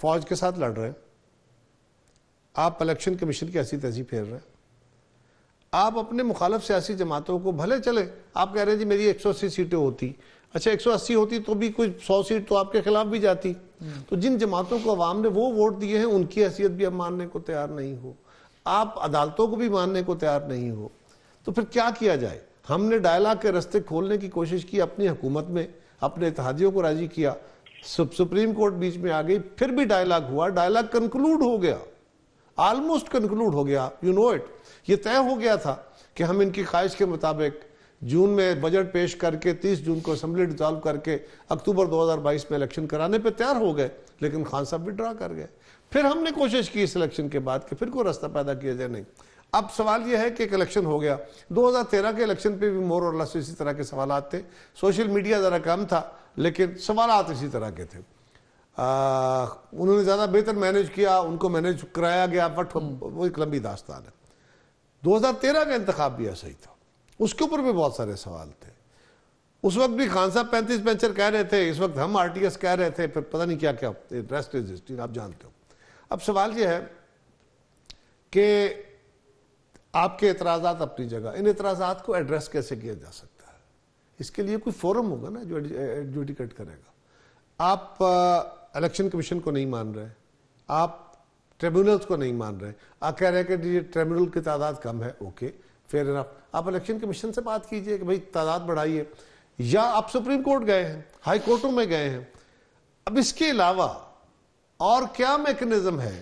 فوج کے ساتھ لڑ رہے ہیں, آپ الیکشن کمیشن کی ایسی تیزی پھیر رہے ہیں, آپ اپنے مخالف سیاسی جماعتوں کو بھلے چلے آپ کہہ رہے ہیں جی میری 180 سیٹیں ہوتی, اچھا 180 ہوتی تو بھی کوئی 100 سیٹ تو آپ کے خلاف بھی جاتی. تو جن جماعتوں کو عوام نے وہ ووٹ دیے ہیں ان کی حیثیت بھی اب ماننے کو تیار نہیں ہو, آپ عدالتوں کو بھی ماننے کو تیار نہیں ہو, تو پھر کیا کیا جائے؟ ہم نے ڈائلاگ کے رستے کھولنے کی کوشش کی, اپنی حکومت میں اپنے اتحادیوں کو راضی کیا, سپریم کورٹ بیچ میں آ گئی, پھر بھی ڈائلاگ ہوا, ڈائلاگ کنکلوڈ ہو گیا, آلموسٹ کنکلوڈ ہو گیا. یو نو اٹ, یہ طے ہو گیا تھا کہ ہم ان کی خواہش کے مطابق جون میں بجٹ پیش کر کے 30 جون کو اسمبلی ڈسالو کر کے اکتوبر 2022 میں الیکشن کرانے پہ تیار ہو گئے, لیکن خان صاحب بھی ڈرا کر گئے. پھر ہم نے کوشش کی اس الیکشن کے بعد کہ پھر کوئی راستہ پیدا کیا جائے, نہیں. اب سوال یہ ہے کہ ایک الیکشن ہو گیا, 2013 کے الیکشن پہ بھی مور اور لیس اسی طرح کے سوالات تھے, سوشل میڈیا ذرا کم تھا لیکن سوالات اسی طرح کے تھے. انہوں نے زیادہ بہتر مینیج کیا, ان کو مینیج کرایا گیا, بٹ وہ ایک لمبی داستان ہے. 2013 کا انتخاب بھی ایسا ہی تھا, اس کے اوپر بھی بہت سارے سوال تھے. اس وقت بھی خان صاحب 35 بینچر کہہ رہے تھے, اس وقت ہم آر ٹی ایس کہہ رہے تھے, پھر پتہ نہیں کیا کیا, ریسٹ از ہسٹری, آپ جانتے ہو. اب سوال یہ ہے کہ آپ کے اعتراضات اپنی جگہ, ان اعتراضات کو ایڈریس کیسے کیا جا سکتا ہے؟ اس کے لیے کوئی فورم ہوگا نا جو ایڈجوڈیکیٹ کرے گا. آپ الیکشن کمیشن کو نہیں مان رہے, آپ ٹریبیونلز کو نہیں مان رہے, آپ کہہ رہے ہیں کہ ٹریبیونل کی تعداد کم ہے, اوکے فیئر انف, آپ الیکشن کمیشن سے بات کیجئے کہ بھئی تعداد بڑھائیے, یا آپ سپریم کورٹ گئے ہیں, ہائی کورٹوں میں گئے ہیں. اب اس کے علاوہ اور کیا میکنزم ہے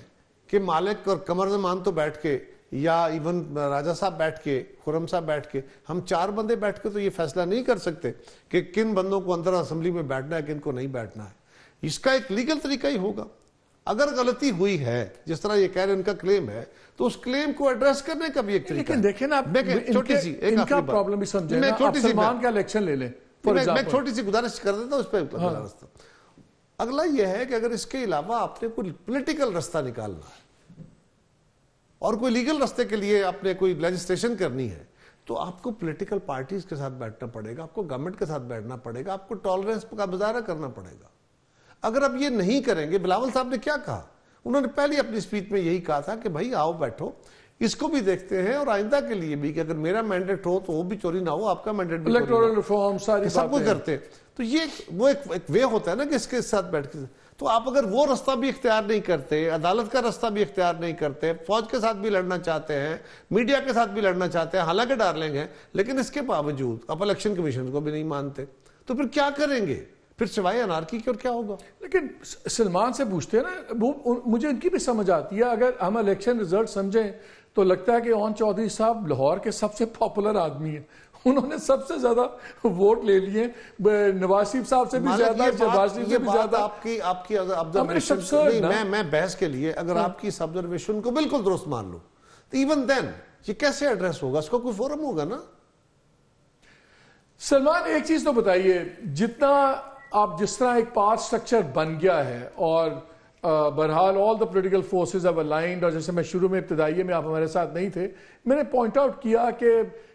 کہ مالک اور قمر زمان تو بیٹھ کے, یا ایون راجہ صاحب بیٹھ کے, خرم صاحب بیٹھ کے, ہم 4 بندے بیٹھ کے تو یہ فیصلہ نہیں کر سکتے کہ کن بندوں کو اندر اسمبلی میں بیٹھنا ہے, کن کو نہیں بیٹھنا ہے. اس کا ایک لیگل طریقہ ہی ہوگا. اگر غلطی ہوئی ہے جس طرح یہ کہہ رہے ہیں ان کا کلیم ہے, تو اس کلیم کو ایڈریس کرنے کا بھی ایک طریقہ ہے. لیکن دیکھیں نا, ان کا پرابلم بھی سمجھیں نا, آپ سلمان کا الیکشن لے لیں. میں چھوٹی سی گزارش کر دیتا ہوں اس پہ. اگلا یہ ہے کہ اگر اس کے علاوہ آپ نے کوئی پولیٹیکل راستہ نکالنا ہے اور کوئی لیگل راستے کے لیے آپ نے کوئی لیجسلیشن کرنی ہے, تو آپ کو پولیٹیکل پارٹیز کے ساتھ بیٹھنا پڑے گا, آپ کو گورنمنٹ کے ساتھ بیٹھنا پڑے گا, آپ کو ٹالرنس کا مظاہرہ کرنا پڑے گا. اگر آپ یہ نہیں کریں گے, بلاول صاحب نے کیا کہا, انہوں نے پہلی اپنی سپیچ میں یہی کہا تھا کہ بھائی آؤ بیٹھو, اس کو بھی دیکھتے ہیں اور آئندہ کے لیے بھی کہ اگر میرا مینڈیٹ ہو تو وہ بھی چوری نہ ہو, آپ کا مینڈیٹ بھی الیکٹورل ریفارم ساری سب کچھ کرتے. تو یہ وہ ایک وے ہوتا ہے نا کہ اس کے ساتھ بیٹھ کے, تو آپ اگر وہ رستہ بھی اختیار نہیں کرتے, عدالت کا رستہ بھی اختیار نہیں کرتے, فوج کے ساتھ بھی لڑنا چاہتے ہیں, میڈیا کے ساتھ بھی لڑنا چاہتے ہیں, حالانکہ ڈارلنگ ہیں, لیکن اس کے باوجود آپ الیکشن کمیشن کو بھی نہیں مانتے, تو پھر کیا کریں گے؟ پھر سوائے انارکی کی اور کیا ہوگا؟ لیکن سلمان سے پوچھتے ہیں نا, مجھے ان کی بھی سمجھ آتی ہے. اگر ہم الیکشن ریزلٹ سمجھیں تو لگتا ہے کہ اون چودھری صاحب لاہور کے سب سے پاپولر آدمی ہیں, انہوں نے سب سے زیادہ ووٹ لے لیے, نواز شریف صاحب سے بھی زیادہ, شہباز شریف سے بھی زیادہ. آپ کی آبزرویشن میں بحث کے لیے اگر آپ کی اس آبزرویشن کو بالکل درست مان لوں تو ایون دین یہ کیسے ایڈریس ہوگا؟ اس کا کوئی فورم ہوگا نا. سلمان ایک چیز تو بتائیے, جتنا آپ جس طرح ایک پار سٹرکچر بن گیا ہے اور بہرحال all the political forces have aligned, اور جیسے میں شروع میں ابتدائیے میں آپ ہمارے ساتھ نہیں تھے, میں نے پوائنٹ آؤٹ کیا کہ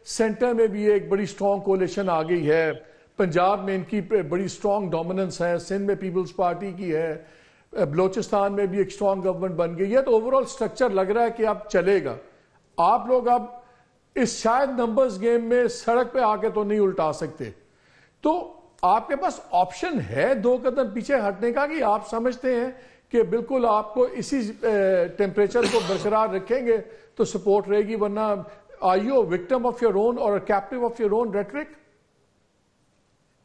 سینٹر میں بھی ایک بڑی سٹرونگ کولیشن آ گئی ہے, پنجاب میں ان کی بڑی سٹرونگ ڈومیننس ہے, سندھ میں پیپلز پارٹی کی ہے, بلوچستان میں بھی ایک سٹرونگ گورنمنٹ بن گئی ہے, تو اوورآل سٹرکچر لگ رہا ہے کہ اب چلے گا. آپ لوگ اب اس شاید نمبرز گیم میں سڑک پہ آ کے تو نہیں الٹا سکتے, تو آپ کے پاس آپشن ہے 2 قدم پیچھے ہٹنے کا, کہ آپ سمجھتے ہیں کہ بالکل آپ کو اسی ٹیمپریچر کو برقرار رکھیں گے تو سپورٹ رہے گی, ورنہ are you victim of your own or captive of your own rhetoric?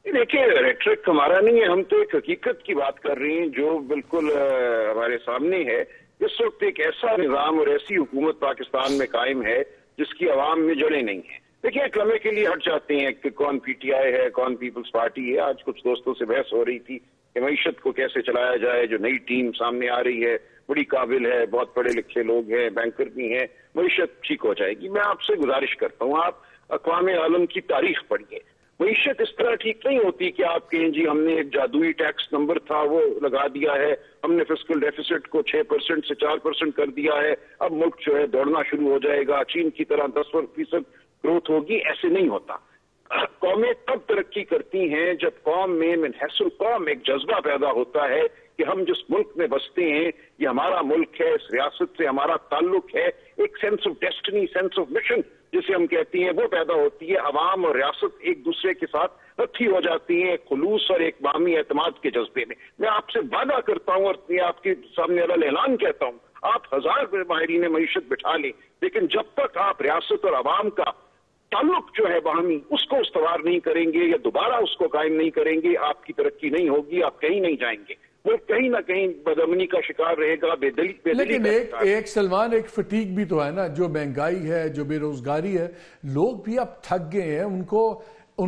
دیکھیے ریٹرک ہمارا نہیں ہے, ہم تو ایک حقیقت کی بات کر رہے ہیں جو بالکل ہمارے سامنے ہے. اس وقت ایک ایسا نظام اور ایسی حکومت پاکستان میں قائم ہے جس کی عوام میں جڑیں نہیں ہیں. دیکھیں ایک لمحے کے لیے ہٹ جاتے ہیں کہ کون پی ٹی آئی ہے, کون پیپلز پارٹی ہے. آج کچھ دوستوں سے بحث ہو رہی تھی کہ معیشت کو کیسے چلایا جائے, جو نئی ٹیم سامنے آ رہی ہے بڑی قابل ہے, بہت پڑھے لکھے لوگ ہیں, بینکر بھی ہیں, معیشت ٹھیک ہو جائے گی. میں آپ سے گزارش کرتا ہوں آپ اقوام عالم کی تاریخ پڑھیے. معیشت اس طرح ٹھیک نہیں ہوتی کہ آپ کہیں جی ہم نے ایک جادوئی ٹیکس نمبر تھا وہ لگا دیا ہے, ہم نے فسکل ڈیفیسٹ کو 6% سے 4% کر دیا ہے, اب ملک جو ہے دوڑنا شروع ہو جائے گا, چین کی طرح 10% گروتھ ہوگی. ایسے نہیں ہوتا. قومیں تب ترقی کرتی ہیں جب قوم میں من حیث القوم ایک جذبہ پیدا ہوتا ہے کہ ہم جس ملک میں بستے ہیں یہ ہمارا ملک ہے, اس ریاست سے ہمارا تعلق ہے. ایک sense of destiny, sense of mission جسے ہم کہتے ہیں وہ پیدا ہوتی ہے. عوام اور ریاست ایک دوسرے کے ساتھ رکھی ہو جاتی ہیں خلوص اور ایک باہمی اعتماد کے جذبے میں. میں آپ سے وعدہ کرتا ہوں اور آپ کے سامنے اعلان کہتا ہوں, آپ 1000 ماہرین معیشت بٹھا لیں, لیکن جب تک آپ ریاست اور عوام کا تعلق جو ہے باہمی اس کو استوار نہیں کریں گے یا دوبارہ اس کو قائم نہیں کریں گے, آپ کی ترقی نہیں ہوگی, آپ کہیں نہیں جائیں گے. وہ کہیں نہ کہیں بدامنی کا شکار رہے گا, بے دلی. لیکن ایک سلمان ایک فٹیگ بھی تو ہے نا, جو مہنگائی ہے, جو بے روزگاری ہے, لوگ بھی اب تھک گئے ہیں, ان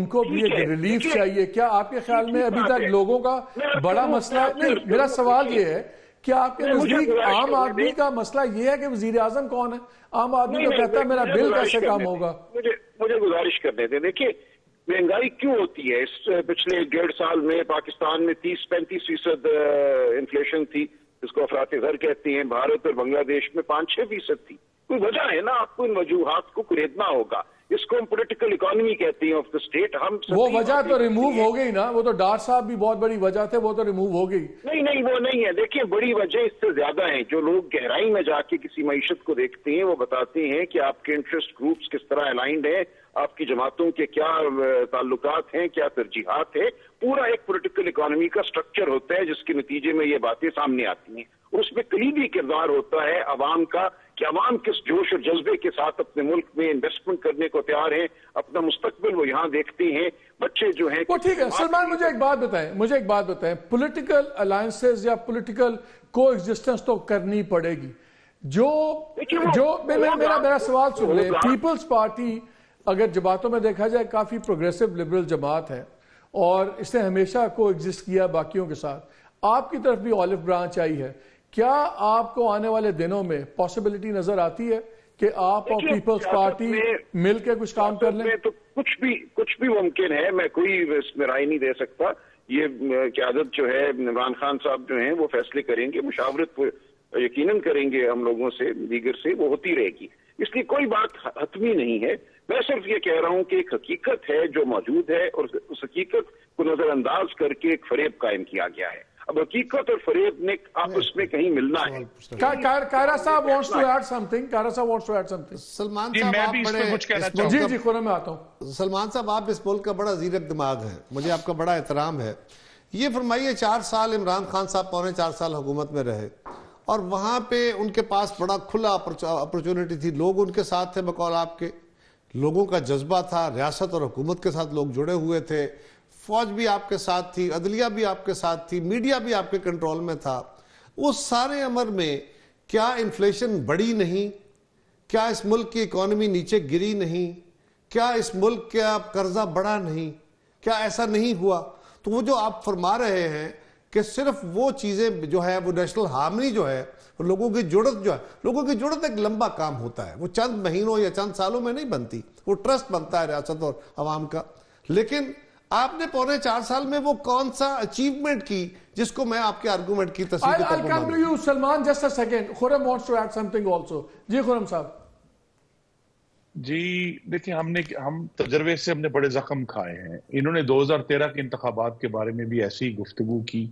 کو بھی ایک ریلیف چاہیے. کیا آپ کے خیال میں ابھی تک لوگوں کا بڑا مسئلہ نہیں؟ میرا سوال یہ ہے کہ آپ کے نزدیک عام آدمی کا مسئلہ یہ ہے کہ وزیر اعظم کون ہے؟ عام آدمی تو کہتا ہے میرا بل کیسے کام ہوگا. مجھے گزارش کرنے دیں. دیکھیے مہنگائی کیوں ہوتی ہے؟ اس پچھلے 1.5 سال میں پاکستان میں 30-35% انفلیشن تھی, جس کو افراط زر کہتے ہیں. بھارت اور بنگلہ دیش میں 5-6% تھی. کوئی وجہ ہے نا, آپ کو ان وجوہات کو خریدنا ہوگا. اس کو ہم پولیٹیکل اکانومی کہتے ہیں آف دا اسٹیٹ. ہم وہ وجہ تو ریموو ہو گئی نا, وہ تو ڈار صاحب بھی بہت بڑی وجہ تھے, وہ تو ریموو ہو گئی. نہیں وہ نہیں ہے. دیکھیں بڑی وجہ اس سے زیادہ ہیں. جو لوگ گہرائی میں جا کے کسی معیشت کو دیکھتے ہیں وہ بتاتے ہیں کہ آپ کے انٹرسٹ گروپس کس طرح الائنڈ ہیں, آپ کی جماعتوں کے کیا تعلقات ہیں, کیا ترجیحات ہیں. پورا ایک پولیٹیکل اکانومی کا سٹرکچر ہوتا ہے جس کے نتیجے میں یہ باتیں سامنے آتی ہیں. اور اس میں کلیدی کردار ہوتا ہے عوام کا, کہ عوام کس جوش اور جذبے کے ساتھ اپنے ملک میں انویسٹمنٹ کرنے کو تیار ہیں, اپنا مستقبل وہ یہاں دیکھتے ہیں. بچے جو ہیں وہ ٹھیک ہے. سلمان مجھے ایک بات بتائیں, پولیٹیکل الائنسز یا پولیٹیکل کو ایگزسٹنس تو کرنی پڑے گی. میرا سوال سن لیں, پیپلز پارٹی اگر جماعتوں میں دیکھا جائے کافی پروگریسو لبرل جماعت ہے اور اس نے ہمیشہ کو ایگزسٹ کیا باقیوں کے ساتھ. آپ کی طرف بھی آلف برانچ آئی ہے. کیا آپ کو آنے والے دنوں میں پاسبلٹی نظر آتی ہے کہ آپ اور پیپلز پارٹی مل کے کچھ کام کر لیں؟ تو کچھ بھی ممکن ہے. میں کوئی اس میں رائے نہیں دے سکتا. یہ قیادت جو ہے عمران خان صاحب جو ہیں وہ فیصلے کریں گے, مشاورت یقیناً کریں گے ہم لوگوں سے, دیگر سے, وہ ہوتی رہے گی. اس لیے کوئی بات حتمی نہیں ہے. میں صرف یہ کہہ رہا ہوں کہ ایک حقیقت ہے جو موجود ہے اور اس حقیقت کو نظر انداز کر کے ایک فریب قائم کیا گیا ہے. اب حقیقت اور فریب نے آپس میں کہیں ملنا ہے. کائرہ صاحب wants to add something. Kaira صاحب wants to add something. Salman صاحب آپ بڑے جی خورم میں آتا ہوں. سلمان صاحب آپ اس ملک کا بڑا زیرک دماغ ہے, مجھے آپ کا بڑا احترام ہے. یہ فرمائیے 4 سال عمران خان صاحب 4.25 سال حکومت میں رہے اور وہاں پہ ان کے پاس بڑا کھلا اپرچونٹی تھی, لوگ ان کے ساتھ تھے بقول آپ کے, لوگوں کا جذبہ تھا, ریاست اور حکومت کے ساتھ لوگ جڑے ہوئے تھے, فوج بھی آپ کے ساتھ تھی, عدلیہ بھی آپ کے ساتھ تھی, میڈیا بھی آپ کے کنٹرول میں تھا. اس سارے عمر میں کیا انفلیشن بڑی نہیں؟ کیا اس ملک کی اکانومی نیچے گری نہیں؟ کیا اس ملک کا قرضہ بڑا نہیں؟ کیا ایسا نہیں ہوا؟ تو وہ جو آپ فرما رہے ہیں کہ صرف وہ چیزیں جو ہے وہ نیشنل ہارمنی جو ہے, لوگوں کی جڑت جو ہے, لوگوں کی جڑت ایک لمبا کام ہوتا ہے, وہ چند مہینوں یا چند سالوں میں نہیں بنتی, وہ ٹرسٹ بنتا ہے ریاست اور عوام کا. لیکن آپ نے 4.25 سال میں وہ کون سا اچیومنٹ کی جس کو میں آپ کے آرگومنٹ کی تصدیق کرتا ہوں. I'll come to you, Salman, just a second. Khurram wants to add something also. جی خرم صاحب. جی دیکھیں, ہم تجربے سے ہم نے بڑے زخم کھائے ہیں. انہوں نے 2013 کے انتخابات کے بارے میں بھی ایسی گفتگو کی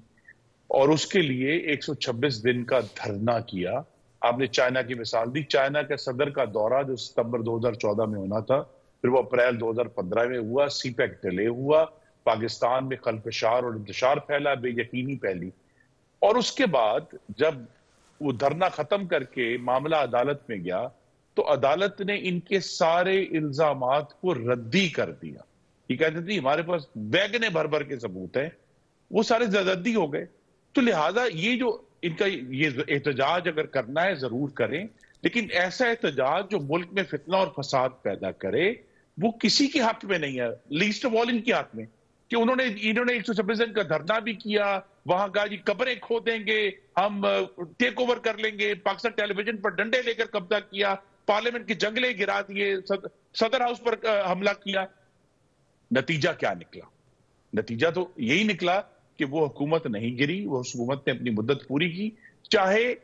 اور اس کے لیے 126 دن کا دھرنا کیا. آپ نے چائنا کی مثال دی. چائنا کے صدر کا دورہ جو ستمبر 2014 میں ہونا تھا, پھر وہ اپریل 2015 میں ہوا, سی پیک ڈیلے ہوا, پاکستان میں خلفشار اور انتشار پھیلا, بے یقینی پھیلی, اور اس کے بعد جب وہ دھرنا ختم کر کے معاملہ عدالت میں گیا تو عدالت نے ان کے سارے الزامات کو ردی کر دیا. یہ کہتے تھے ہمارے پاس ویگنے بھر بھر کے ثبوت ہیں, وہ سارے ردی ہو گئے. تو لہٰذا یہ جو ان کا یہ احتجاج اگر کرنا ہے ضرور کریں, لیکن ایسا احتجاج جو ملک میں فتنہ اور فساد پیدا کرے وہ کسی کے حق میں نہیں ہے, لیسٹ آف آل ان کے حق میں. کہ انہوں نے 126 دن کا دھرنا بھی کیا, وہاں کہا جی قبریں کھو دیں گے, ہم ٹیک اوور کر لیں گے, پاکستان ٹیلی ویژن پر ڈنڈے لے کر قبضہ کیا, پارلیمنٹ کے جنگلے گرا دیے, صدر ہاؤس پر حملہ کیا. نتیجہ کیا نکلا؟ نتیجہ تو یہی نکلا کہ وہ حکومت نہیں گری, وہ حکومت نے اپنی مدت پوری کی. چاہے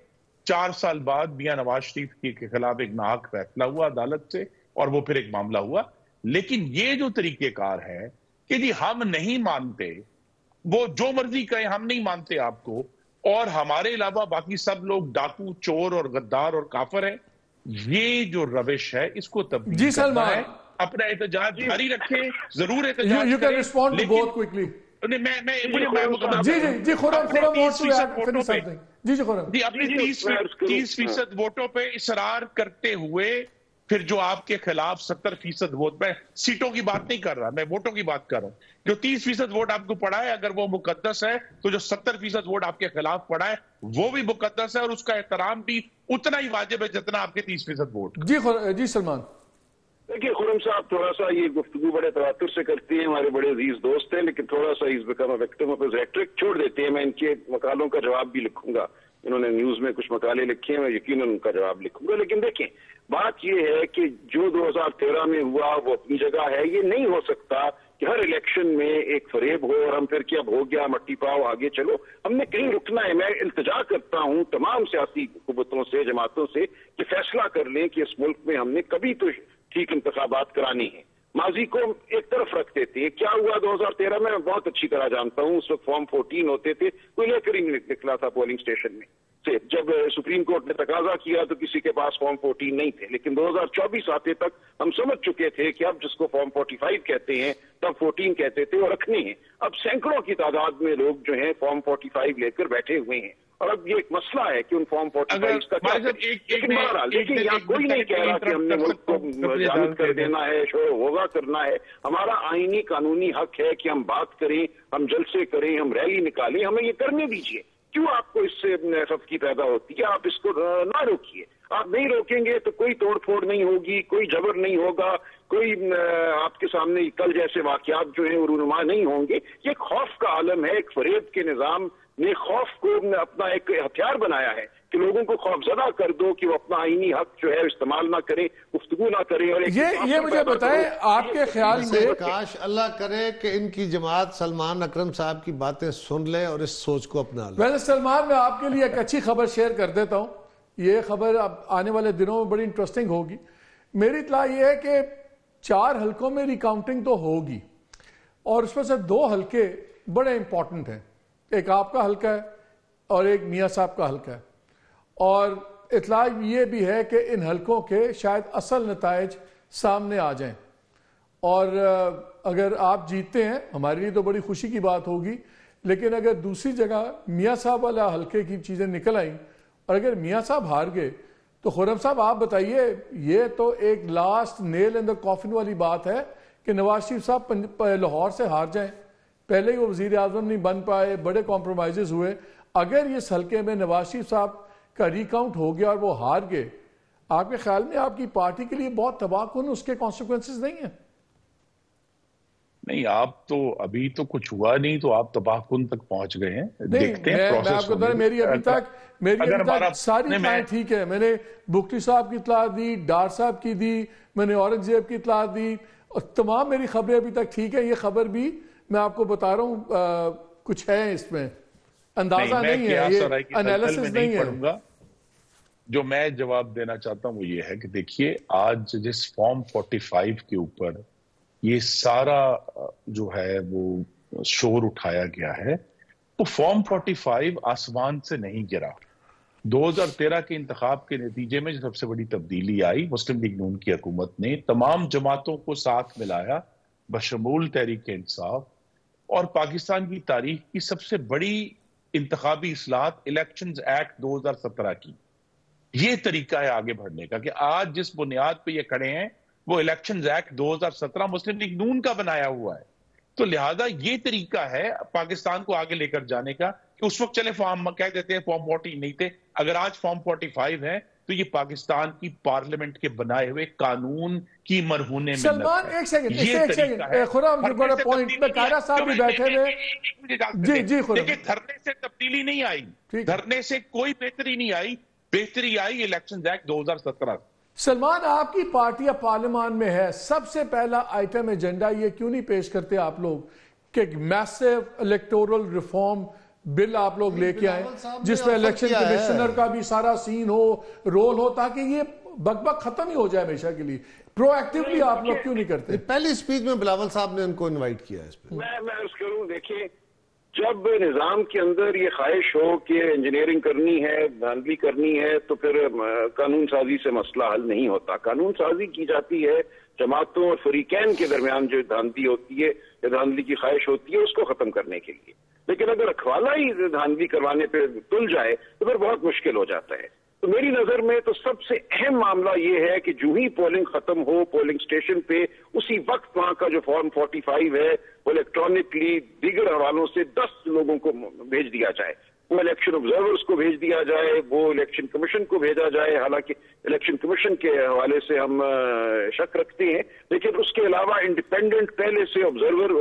4 سال بعد میاں نواز شریف کے خلاف ایک ناحق فیصلہ ہوا عدالت سے اور وہ پھر ایک معاملہ ہوا, لیکن یہ جو طریقہ کار ہے کہ جی ہم نہیں مانتے, وہ جو مرضی کہیں ہم نہیں مانتے آپ کو, اور ہمارے علاوہ باقی سب لوگ ڈاکو, چور اور غدار اور کافر ہیں, یہ جو روش ہے اس کو تبدیل کرنا ہے. اپنا احتجاج جاری رکھیں, ضرور احتجاج کریں, اپنی 30% ووٹوں پہ اصرار کرتے ہوئے پھر جو آپ کے خلاف 70% ووٹ, میں سیٹوں کی بات نہیں کر رہا, میں ووٹوں کی بات کر رہا ہوں, جو 30% ووٹ آپ کو پڑا ہے اگر وہ مقدس ہے تو جو 70% ووٹ آپ کے خلاف پڑا ہے وہ بھی مقدس ہے, اور اس کا احترام بھی اتنا ہی واجب ہے جتنا آپ کے 30% ووٹ. جی سلمان. دیکھیے خرم صاحب, تھوڑا سا یہ گفتگو بڑے تواتر سے کرتی ہیں, ہمارے بڑے عزیز دوست ہیں, لیکن تھوڑا سا اس become a victim of his rhetoric چھوڑ دیتے ہیں. میں ان کے مقالوں کا جواب بھی لکھوں گا, انہوں نے نیوز میں کچھ مقالے لکھے ہیں, میں یقیناً ان کا جواب لکھوں گا. لیکن دیکھیں بات یہ ہے کہ جو 2013 میں ہوا وہ اپنی جگہ ہے. یہ نہیں ہو سکتا کہ ہر الیکشن میں ایک فریب ہو اور ہم پھر کیا ہو گیا مٹی پاؤ آگے چلو. ہم نے کہیں رکنا ہے. میں التجا کرتا ہوں تمام سیاسی قوتوں سے, جماعتوں سے, کہ فیصلہ کر لیں کہ اس ملک میں ہم نے کبھی تو ٹھیک انتخابات کرانی ہے. ماضی کو ایک طرف رکھ دیتے ہیں. کیا ہوا 2013 میں بہت اچھی طرح جانتا ہوں. اس وقت فارم 14 ہوتے تھے, کوئی لے کر ہی نکلا تھا پولنگ اسٹیشن میں سے. جب سپریم کورٹ نے تقاضا کیا تو کسی کے پاس فارم 14 نہیں تھے, لیکن 2024 آتے تک ہم سمجھ چکے تھے کہ اب جس کو فارم 45 کہتے ہیں تب 14 کہتے تھے, اور رکھنے ہیں. اب سینکڑوں کی تعداد میں لوگ جو ہیں فارم 45 لے کر بیٹھے ہوئے ہیں, اور اب یہ ایک مسئلہ ہے کہ ان فارم 45 کا لیکن یہاں کوئی نہیں کہہ رہا کہ ہم نے ملک کو جامد کر دینا ہے, شور ہوگا کرنا ہے. ہمارا آئینی قانونی حق ہے کہ ہم بات کریں, ہم جلسے کریں, ہم ریلی نکالیں, ہمیں یہ کرنے دیجیے. کیوں آپ کو اس سے خفگی پیدا ہوتی ہے؟ آپ اس کو نہ روکیے. آپ نہیں روکیں گے تو کوئی توڑ پھوڑ نہیں ہوگی, کوئی جبر نہیں ہوگا, کوئی آپ کے سامنے کل جیسے واقعات جو ہیں وہ رونما نہیں ہوں گے. یہ ایک خوف کا عالم ہے. ایک فریب کے نظام نے خوف کو اپنا ایک ہتھیار بنایا ہے کہ لوگوں کو خوف زدہ کر دو کہ وہ اپنا آئینی حق جو ہے استعمال نہ کریں, گفتگو نہ کریں. اور یہ مجھے بتائیں آپ کے خیال میں, کاش اللہ کرے کہ ان کی جماعت سلمان اکرم صاحب کی باتیں سن لے اور اس سوچ کو اپنا لے. ویسے سلمان, میں آپ کے لیے ایک اچھی خبر شیئر کر دیتا ہوں. یہ خبر اب آنے والے دنوں میں بڑی انٹرسٹنگ ہوگی. میری اطلاع یہ ہے کہ 4 حلقوں میں ریکاؤنٹنگ تو ہوگی اور اس میں سے 2 حلقے بڑے امپورٹنٹ ہیں. ایک آپ کا حلقہ ہے اور ایک میاں صاحب کا حلقہ ہے, اور اطلاع یہ بھی ہے کہ ان حلقوں کے شاید اصل نتائج سامنے آ جائیں, اور اگر آپ جیتتے ہیں ہمارے لیے تو بڑی خوشی کی بات ہوگی, لیکن اگر دوسری جگہ میاں صاحب والا حلقے کی چیزیں نکل آئیں اور اگر میاں صاحب ہار گئے تو خرم صاحب آپ بتائیے, یہ تو ایک لاسٹ نیل ان دا کافن والی بات ہے کہ نواز شریف صاحب لاہور سے ہار جائیں. پہلے ہی وہ وزیر اعظم نہیں بن پائے, بڑے کمپرومائزز ہوئے. اگر اس حلقے میں نواز شریف صاحب کا ریکاؤنٹ ہو گیا اور وہ ہار گئے, آپ کے خیال میں آپ کی پارٹی کے لیے بہت تباہ کن اس کے کانسیکوینسز نہیں ہیں؟ نہیں, آپ تو ابھی تو کچھ ہوا نہیں تو آپ تباہ کن تک پہنچ گئے ہیں. دیکھتے ہیں میں آپ کو بتا رہا, میری ابھی تک ساری باتیں ٹھیک ہے. میں نے بگٹی صاحب کی اطلاع دی, ڈار صاحب کی دی, میں نے اورنگزیب کی اطلاع دی, اور تمام میری خبریں ابھی تک ٹھیک ہیں. یہ خبر بھی میں آپ کو بتا رہا ہوں کچھ ہے اس میں, اندازہ نہیں ہے, یہ انالیسس نہیں ہے. جو میں جواب دینا چاہتا ہوں وہ یہ ہے کہ دیکھیے, آج جس فارم 45 کے اوپر یہ سارا جو ہے وہ شور اٹھایا گیا ہے, وہ فارم 45 آسمان سے نہیں گرا. 2013 کے انتخاب کے نتیجے میں جو سب سے بڑی تبدیلی آئی, مسلم لیگ نون کی حکومت نے تمام جماعتوں کو ساتھ ملایا بشمول تحریک انصاف, اور پاکستان کی تاریخ کی سب سے بڑی انتخابی اصلاحات الیکشنز ایکٹ 2017 کی. یہ طریقہ ہے آگے بڑھنے کا کہ آج جس بنیاد پہ یہ کھڑے ہیں وہ الیکشنز ایکٹ 2017 مسلم لیگ نون کا بنایا ہوا ہے. تو لہذا یہ طریقہ ہے پاکستان کو آگے لے کر جانے کا کہ اس وقت چلے فارم کہہ دیتے ہیں فارم 40 نہیں تھے, اگر آج فارم 45 ہے تو یہ پاکستان کی پارلیمنٹ کے بنائے ہوئے قانون کی مرہون منت ہے. سلمان ایک سیکنڈ, خرم جو بڑا پوائنٹ میں کائرہ صاحب بھی بیٹھے ہوئے. جی خرم, دیکھیں دھرنے سے تبدیلی نہیں آئی, دھرنے سے کوئی بہتری نہیں آئی, بہتری آئی الیکشنز ایکٹ 2017. سلمان, آپ کی پارٹی پارلیمان میں ہے, سب سے پہلا آئٹم ایجنڈا یہ کیوں نہیں پیش کرتے آپ لوگ کہ میسو الیکٹورل ریفارم بل آپ لوگ لے کے آئیں جس میں الیکشن کمیشنر کا بھی سارا سین ہو, رول ہو, تاکہ یہ بک بک ختم ہی ہو جائے ہمیشہ کے لیے. پرو ایکٹیولی آپ لوگ کیوں نہیں کرتے؟ پہلی سپیچ میں بلاول صاحب نے ان کو انوائٹ کیا ہے اس پہ. میں عرض کروں, دیکھیں جب نظام کے اندر یہ خواہش ہو کہ انجینئرنگ کرنی ہے, دھاندلی کرنی ہے, تو پھر قانون سازی سے مسئلہ حل نہیں ہوتا. قانون سازی کی جاتی ہے جماعتوں اور فریقین کے درمیان جو دھاندلی ہوتی ہے یا دھاندلی کی خواہش ہوتی ہے اس کو ختم کرنے کے لیے. لیکن اگر رکھوالا ہی دھاندلی کروانے پہ تل جائے تو پھر بہت مشکل ہو جاتا ہے. تو میری نظر میں تو سب سے اہم معاملہ یہ ہے کہ جو ہی پولنگ ختم ہو پولنگ سٹیشن پہ, اسی وقت وہاں کا جو فارم 45 ہے وہ الیکٹرانکلی دیگر حوالوں سے 10 لوگوں کو بھیج دیا جائے. وہ الیکشن آبزرورز کو بھیج دیا جائے, وہ الیکشن کمیشن کو بھیجا جائے. حالانکہ الیکشن کمیشن کے حوالے سے ہم شک رکھتے ہیں, لیکن اس کے علاوہ انڈیپینڈنٹ پہلے سے آبزرور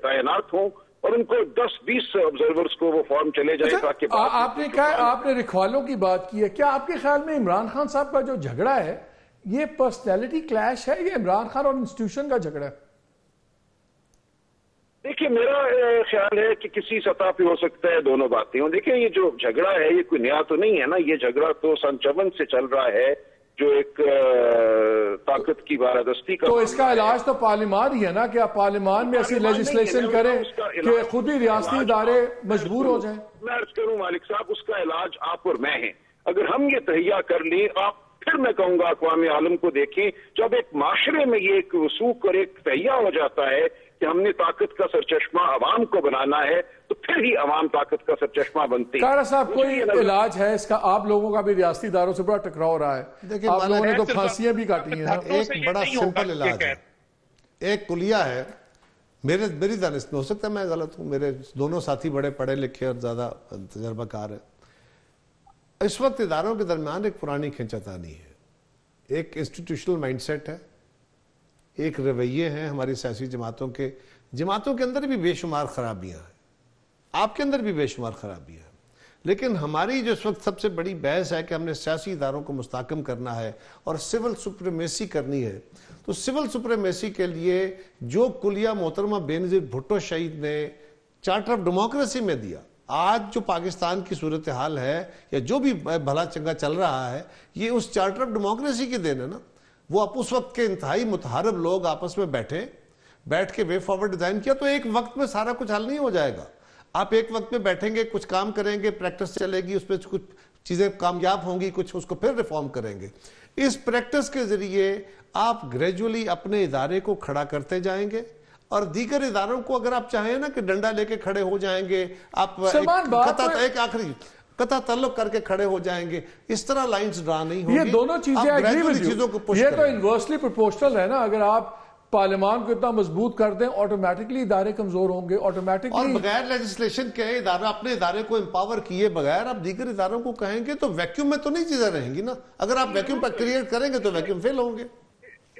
تعینات ہوں اور ان کو 10-20 آبزرورز کو وہ فارم چلے جائے تاکہ آپ نے کہا, آپ نے رکھوالوں کی بات کی ہے, کیا آپ کے خیال میں عمران خان صاحب کا جو جھگڑا ہے یہ پرسنالٹی کلیش ہے یا عمران خان اور انسٹیٹیوشن کا جھگڑا ہے؟ دیکھیے میرا خیال ہے کہ کسی سطح پہ ہو سکتا ہے دونوں باتیں ہوں. دیکھیں یہ جو جھگڑا ہے یہ کوئی نیا تو نہیں ہے نا, یہ جھگڑا تو سن 54 سے چل رہا ہے, جو ایک طاقت کی بارادستی کا. تو اس کا علاج تو پارلیمان ہی ہے نا, کہ آپ پارلیمان میں ایسی لیجسلیشن کریں کہ خود ہی ریاستی ادارے مجبور ہو جائیں. میں عرض کروں مالک صاحب, اس کا علاج آپ اور میں ہیں. اگر ہم یہ تہیا کر لیں, آپ پھر میں کہوں گا اقوام عالم کو دیکھیں, جب ایک معاشرے میں یہ ایک وثوق اور ایک تہیا ہو جاتا ہے کہ ہم نے طاقت کا سرچشمہ عوام کو بنانا ہے, تو پھر ہی عوام طاقت کا سرچشمہ بنتی ہے. کارا صاحب کوئی علاج ہے اس کا؟ آپ لوگوں کا بھی ریاستی اداروں سے بڑا ٹکراؤ رہا ہے, آپ لوگوں نے تو پھانسیاں بھی کاٹی ہیں. ایک بڑا سمپل علاج ہے, ایک کلیہ ہے. میری دانست میں, ہو سکتا ہے میں غلط ہوں, میرے دونوں ساتھی بڑے پڑھے لکھے اور زیادہ تجربہ کار ہیں. اس وقت اداروں کے درمیان ایک پرانی کھینچتانی ہے, ایک انسٹیٹیوشنل مائنڈ سیٹ ہے, ایک رویے ہیں ہماری سیاسی جماعتوں کے اندر بھی بے شمار خرابیاں ہیں, آپ کے اندر بھی بے شمار خرابیاں ہیں. لیکن ہماری جو اس وقت سب سے بڑی بحث ہے کہ ہم نے سیاسی اداروں کو مستحکم کرنا ہے اور سول سپریمیسی کرنی ہے. تو سول سپریمیسی کے لیے جو کلیہ محترمہ بینظیر بھٹو شہید نے چارٹر آف ڈیموکریسی میں دیا, آج جو پاکستان کی صورتحال ہے یا جو بھی بھلا چنگا چل رہا ہے, یہ اس چارٹر آف ڈیموکریسی کی دین ہے نا. وہ آپ اس وقت کے انتہائی متحارب لوگ آپس میں بیٹھ کے وے فارورڈ ڈیزائن کیا تو ایک وقت میں سارا کچھ حل نہیں ہو جائے گا. آپ ایک وقت میں بیٹھیں گے, کچھ کام کریں گے, پریکٹس چلے گی, اس پہ کچھ چیزیں کامیاب ہوں گی, کچھ اس کو پھر ریفارم کریں گے. اس پریکٹس کے ذریعے آپ گریجولی اپنے ادارے کو کھڑا کرتے جائیں گے اور دیگر اداروں کو اگر آپ چاہیں نا کہ ڈنڈا لے کے کھڑے ہو جائیں گے, آپ ایک آخری قطع تعلق کر کے کھڑے ہو جائیں گے, اس طرح لائنز ڈرا نہیں ہوں گی. یہ دونوں چیزیں یہ تو انورسلی پروپورشنل ہے نا. اگر آپ پارلیمان کو اتنا مضبوط کر دیں آٹومیٹکلی ادارے کمزور ہوں گے آٹومیٹکلی. اور بغیر لیجسلیشن کے اپنے ادارے کو امپاور کیے بغیر آپ دیگر اداروں کو کہیں گے تو ویکیوم میں تو نہیں چیزیں رہیں گی نا. اگر آپ ویکیوم پر کریٹ کریں گے تو ویکیوم فیل ہوں گے.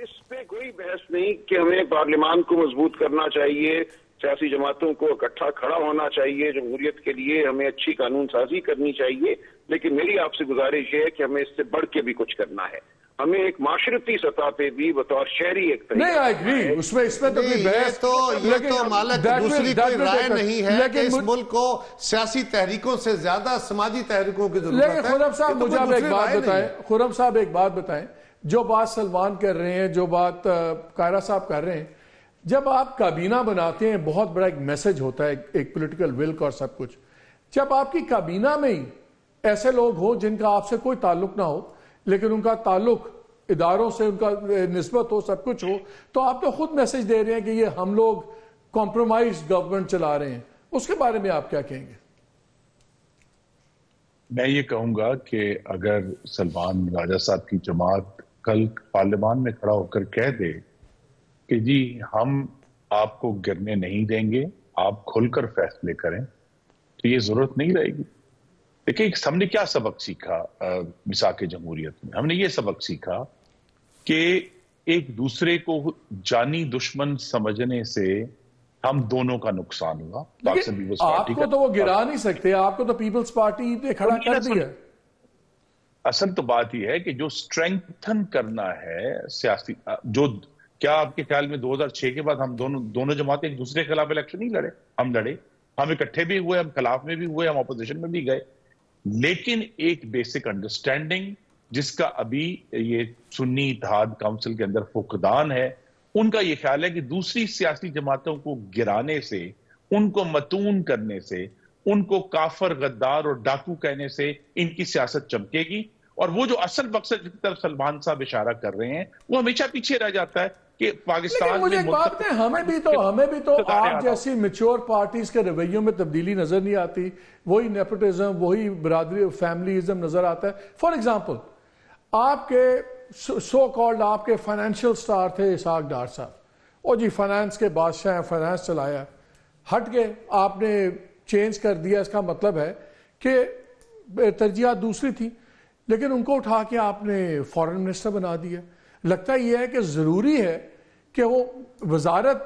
اس پہ کوئی بحث نہیں کہ ہمیں پارلیمان کو مضبوط کرنا چاہیے, سیاسی جماعتوں کو اکٹھا کھڑا ہونا چاہیے, جمہوریت کے لیے ہمیں اچھی قانون سازی کرنی چاہیے, لیکن میری آپ سے گزارش یہ ہے کہ ہمیں اس سے بڑھ کے بھی کچھ کرنا ہے. ہمیں ایک معاشرتی سطح پہ بھی بطور شہری ایک نہیں اس میں تو کوئی بحث یہ تو مالک دوسری کوئی رائے نہیں ہے کہ اس ملک کو سیاسی تحریکوں سے زیادہ سماجی تحریکوں کی ضرورت ہے. لیکن خرم صاحب ایک بات بتائیں, جو بات سلمان کر رہے ہیں, جو بات قائرہ صاحب کر رہے ہیں, جب آپ کابینہ بناتے ہیں بہت بڑا ایک میسج ہوتا ہے ایک پولیٹیکل ول کا اور سب کچھ. جب آپ کی کابینہ میں ہی ایسے لوگ ہوں جن کا آپ سے کوئی تعلق نہ ہو لیکن ان کا تعلق اداروں سے ان کا نسبت ہو, سب کچھ ہو, تو آپ تو خود میسج دے رہے ہیں کہ یہ ہم لوگ کمپرومائز گورنمنٹ چلا رہے ہیں. اس کے بارے میں آپ کیا کہیں گے؟ میں یہ کہوں گا کہ اگر سلمان راجہ صاحب کی جماعت کل پارلیمان میں کھڑا ہو کر کہہ دے کہ جی ہم آپ کو گرنے نہیں دیں گے, آپ کھل کر فیصلے کریں, تو یہ ضرورت نہیں رہے گی. دیکھیں ہم نے کیا سبق سیکھا میثاق جمہوریت میں؟ ہم نے یہ سبق سیکھا کہ ایک دوسرے کو جانی دشمن سمجھنے سے ہم دونوں کا نقصان ہوا. آپ کو تو وہ گرا نہیں سکتے, آپ کو تو پیپلز پارٹی نے کھڑا کر دیا. اصل تو بات یہ ہے کہ جو سٹرینگتھن کرنا ہے سیاسی, جو کیا آپ کے خیال میں 2006 کے بعد ہم دونوں جماعتیں ایک دوسرے کے خلاف الیکشن نہیں لڑے؟ ہم لڑے, ہم اکٹھے بھی ہوئے, ہم خلاف میں بھی ہوئے, ہم اپوزیشن میں بھی گئے, لیکن ایک بیسک انڈرسٹینڈنگ جس کا ابھی یہ سنی اتحاد کونسل کے اندر فقدان ہے, ان کا یہ خیال ہے کہ دوسری سیاسی جماعتوں کو گرانے سے, ان کو متون کرنے سے, ان کو کافر, غدار اور ڈاکو کہنے سے ان کی سیاست چمکے گی. اور وہ جو اصل مقصد جس طرف سلمان صاحب اشارہ کر رہے ہیں وہ ہمیشہ پیچھے رہ جاتا ہے کہ پاکستان میں بات ہے. ہمیں بھی تو آپ جیسی میچور پارٹیز کے رویوں میں تبدیلی نظر نہیں آتی, وہی نیپوٹزم, وہی برادری فیملیزم نظر آتا ہے. فار ایگزامپل آپ کے سو کالڈ آپ کے فائنینشیل سٹار تھے اسحاق ڈار صاحب, اور جی فائنانس کے بادشاہ ہیں, فائنانس چلایا, ہٹ گئے, آپ نے چینج کر دیا. اس کا مطلب ہے کہ ترجیحات دوسری تھی, لیکن ان کو اٹھا کے آپ نے فارن منسٹر بنا دیا. لگتا یہ ہے کہ ضروری ہے کہ وہ وزارت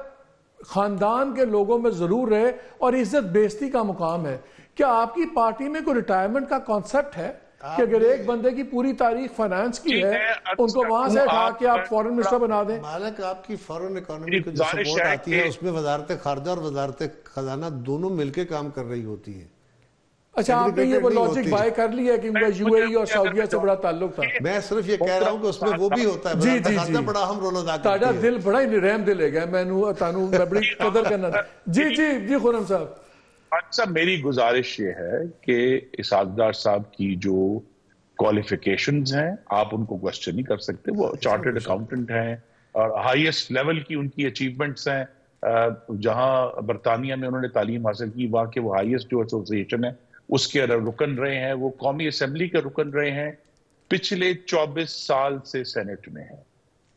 خاندان کے لوگوں میں ضرور رہے اور عزت بیزتی کا مقام ہے. کیا آپ کی پارٹی میں کوئی ریٹائرمنٹ کا کانسیپٹ ہے کہ اگر ایک بندے کی پوری تاریخ فائنانس کی ہے ان کو وہاں سے اٹھا کے آپ فارن منسٹر بنا دیں؟ مالک آپ کی فارن اکانومی کو جو سپورٹ آتی ہے اس میں وزارت خارجہ اور وزارت خزانہ دونوں مل کے کام کر رہی ہوتی ہے. اچھا آپ نے یہ وہ لاجک بائی کر لی ہے کہ ان کا یو اے ای اور سعودیہ سے بڑا تعلق تھا؟ میں صرف یہ کہہ رہا ہوں کہ اس میں وہ بھی ہوتا ہے. جی بڑا اہم رول ادا کرتی ہے. تاڑا دل بڑا ہی رحم دل ہے گا, میں بڑی قدر کرنا تھا. جی خرم صاحب. اچھا میری گزارش یہ ہے کہ اسحاق ڈار صاحب کی جو کوالیفیکیشنز ہیں آپ ان کو کوسچن نہیں کر سکتے. وہ چارٹرڈ اکاؤنٹنٹ ہیں اور ہائیسٹ لیول کی ان کی اچیومنٹس ہیں. جہاں برطانیہ میں انہوں نے تعلیم حاصل کی, وہاں کے وہ ہائیسٹ جو ایسوسیشن ہے اس کے رکن رہے ہیں, وہ قومی اسمبلی کے رکن رہے ہیں, پچھلے 24 سال سے سینٹ میں ہیں.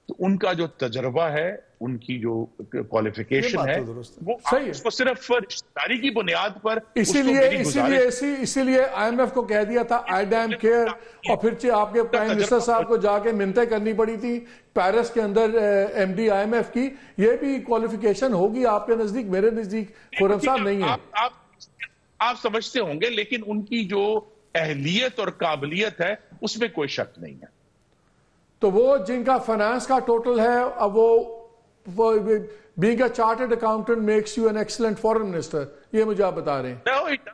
تو ان کا جو تجربہ ہے, ان کی جو کوالیفیکیشن ہے وہ اس کو صرف رشتہ داری کی بنیاد پر. اسی لیے آئی ایم ایف کو کہہ دیا تھا آئی ڈیم کیئر, اور پھر آپ کے پرائم منسٹر صاحب کو جا کے منتیں کرنی پڑی تھی پیرس کے اندر M D I M F کی. یہ بھی کوالیفیکیشن ہوگی آپ کے نزدیک, میرے نزدیک خرم صاحب نہیں ہے. آپ سمجھتے ہوں گے, لیکن ان کی جو اہلیت اور قابلیت ہے اس میں کوئی شک نہیں ہے. تو وہ جن کا فائنانس کا ٹوٹل ہے, اب وہ being a chartered accountant makes you an excellent foreign minister, یہ مجھے آپ بتا رہے ہیں. No, it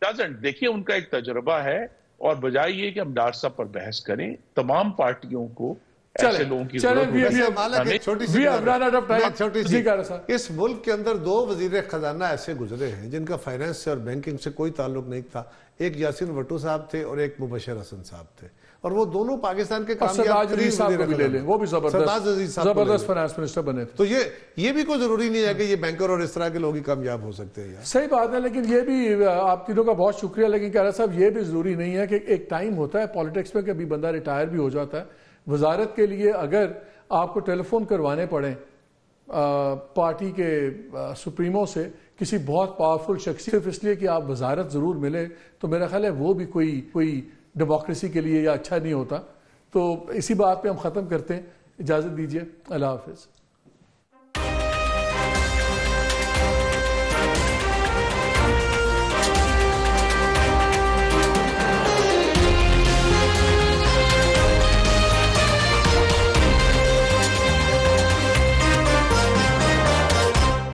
doesn't. دیکھیے ان کا ایک تجربہ ہے, اور بجائے یہ کہ ہم ڈار صاحب پر بحث کریں, تمام پارٹیوں کو ایسے لوگوں کی ضرورت ہوتی ہے۔ اس ملک کے اندر 2 وزیر خزانہ ایسے گزرے ہیں جن کا فائنانس سے اور بینکنگ سے کوئی تعلق نہیں تھا، ایک یاسین بھٹو صاحب تھے اور ایک مبشر حسن صاحب تھے، اور وہ دونوں پاکستان کے کامیاب ترین وزیر، وہ بھی زبردست فائنانس منسٹر بنے تھے۔ تو یہ بھی کوئی ضروری نہیں ہے کہ یہ بینکر اور اس طرح کے لوگ ہی کامیاب ہو سکتے ہیں۔ صحیح بات ہے، لیکن یہ بھی آپ تینوں کا بہت شکریہ، لیکن کہہ رہا صاحب یہ بھی ضروری نہیں ہے کہ ایک ٹائم ہوتا ہے پالیٹکس میں کہ ابھی بندہ ریٹائر بھی ہو جاتا ہے، وزارت کے لیے اگر آپ کو ٹیلی فون کروانے پڑیں پارٹی کے سپریموں سے کسی بہت پاورفل شخص صرف اس لیے کہ آپ وزارت ضرور ملے، تو میرا خیال ہے وہ بھی کوئی ڈیموکریسی کے لیے یا اچھا نہیں ہوتا۔ تو اسی بات پہ ہم ختم کرتے ہیں، اجازت دیجیے، اللہ حافظ۔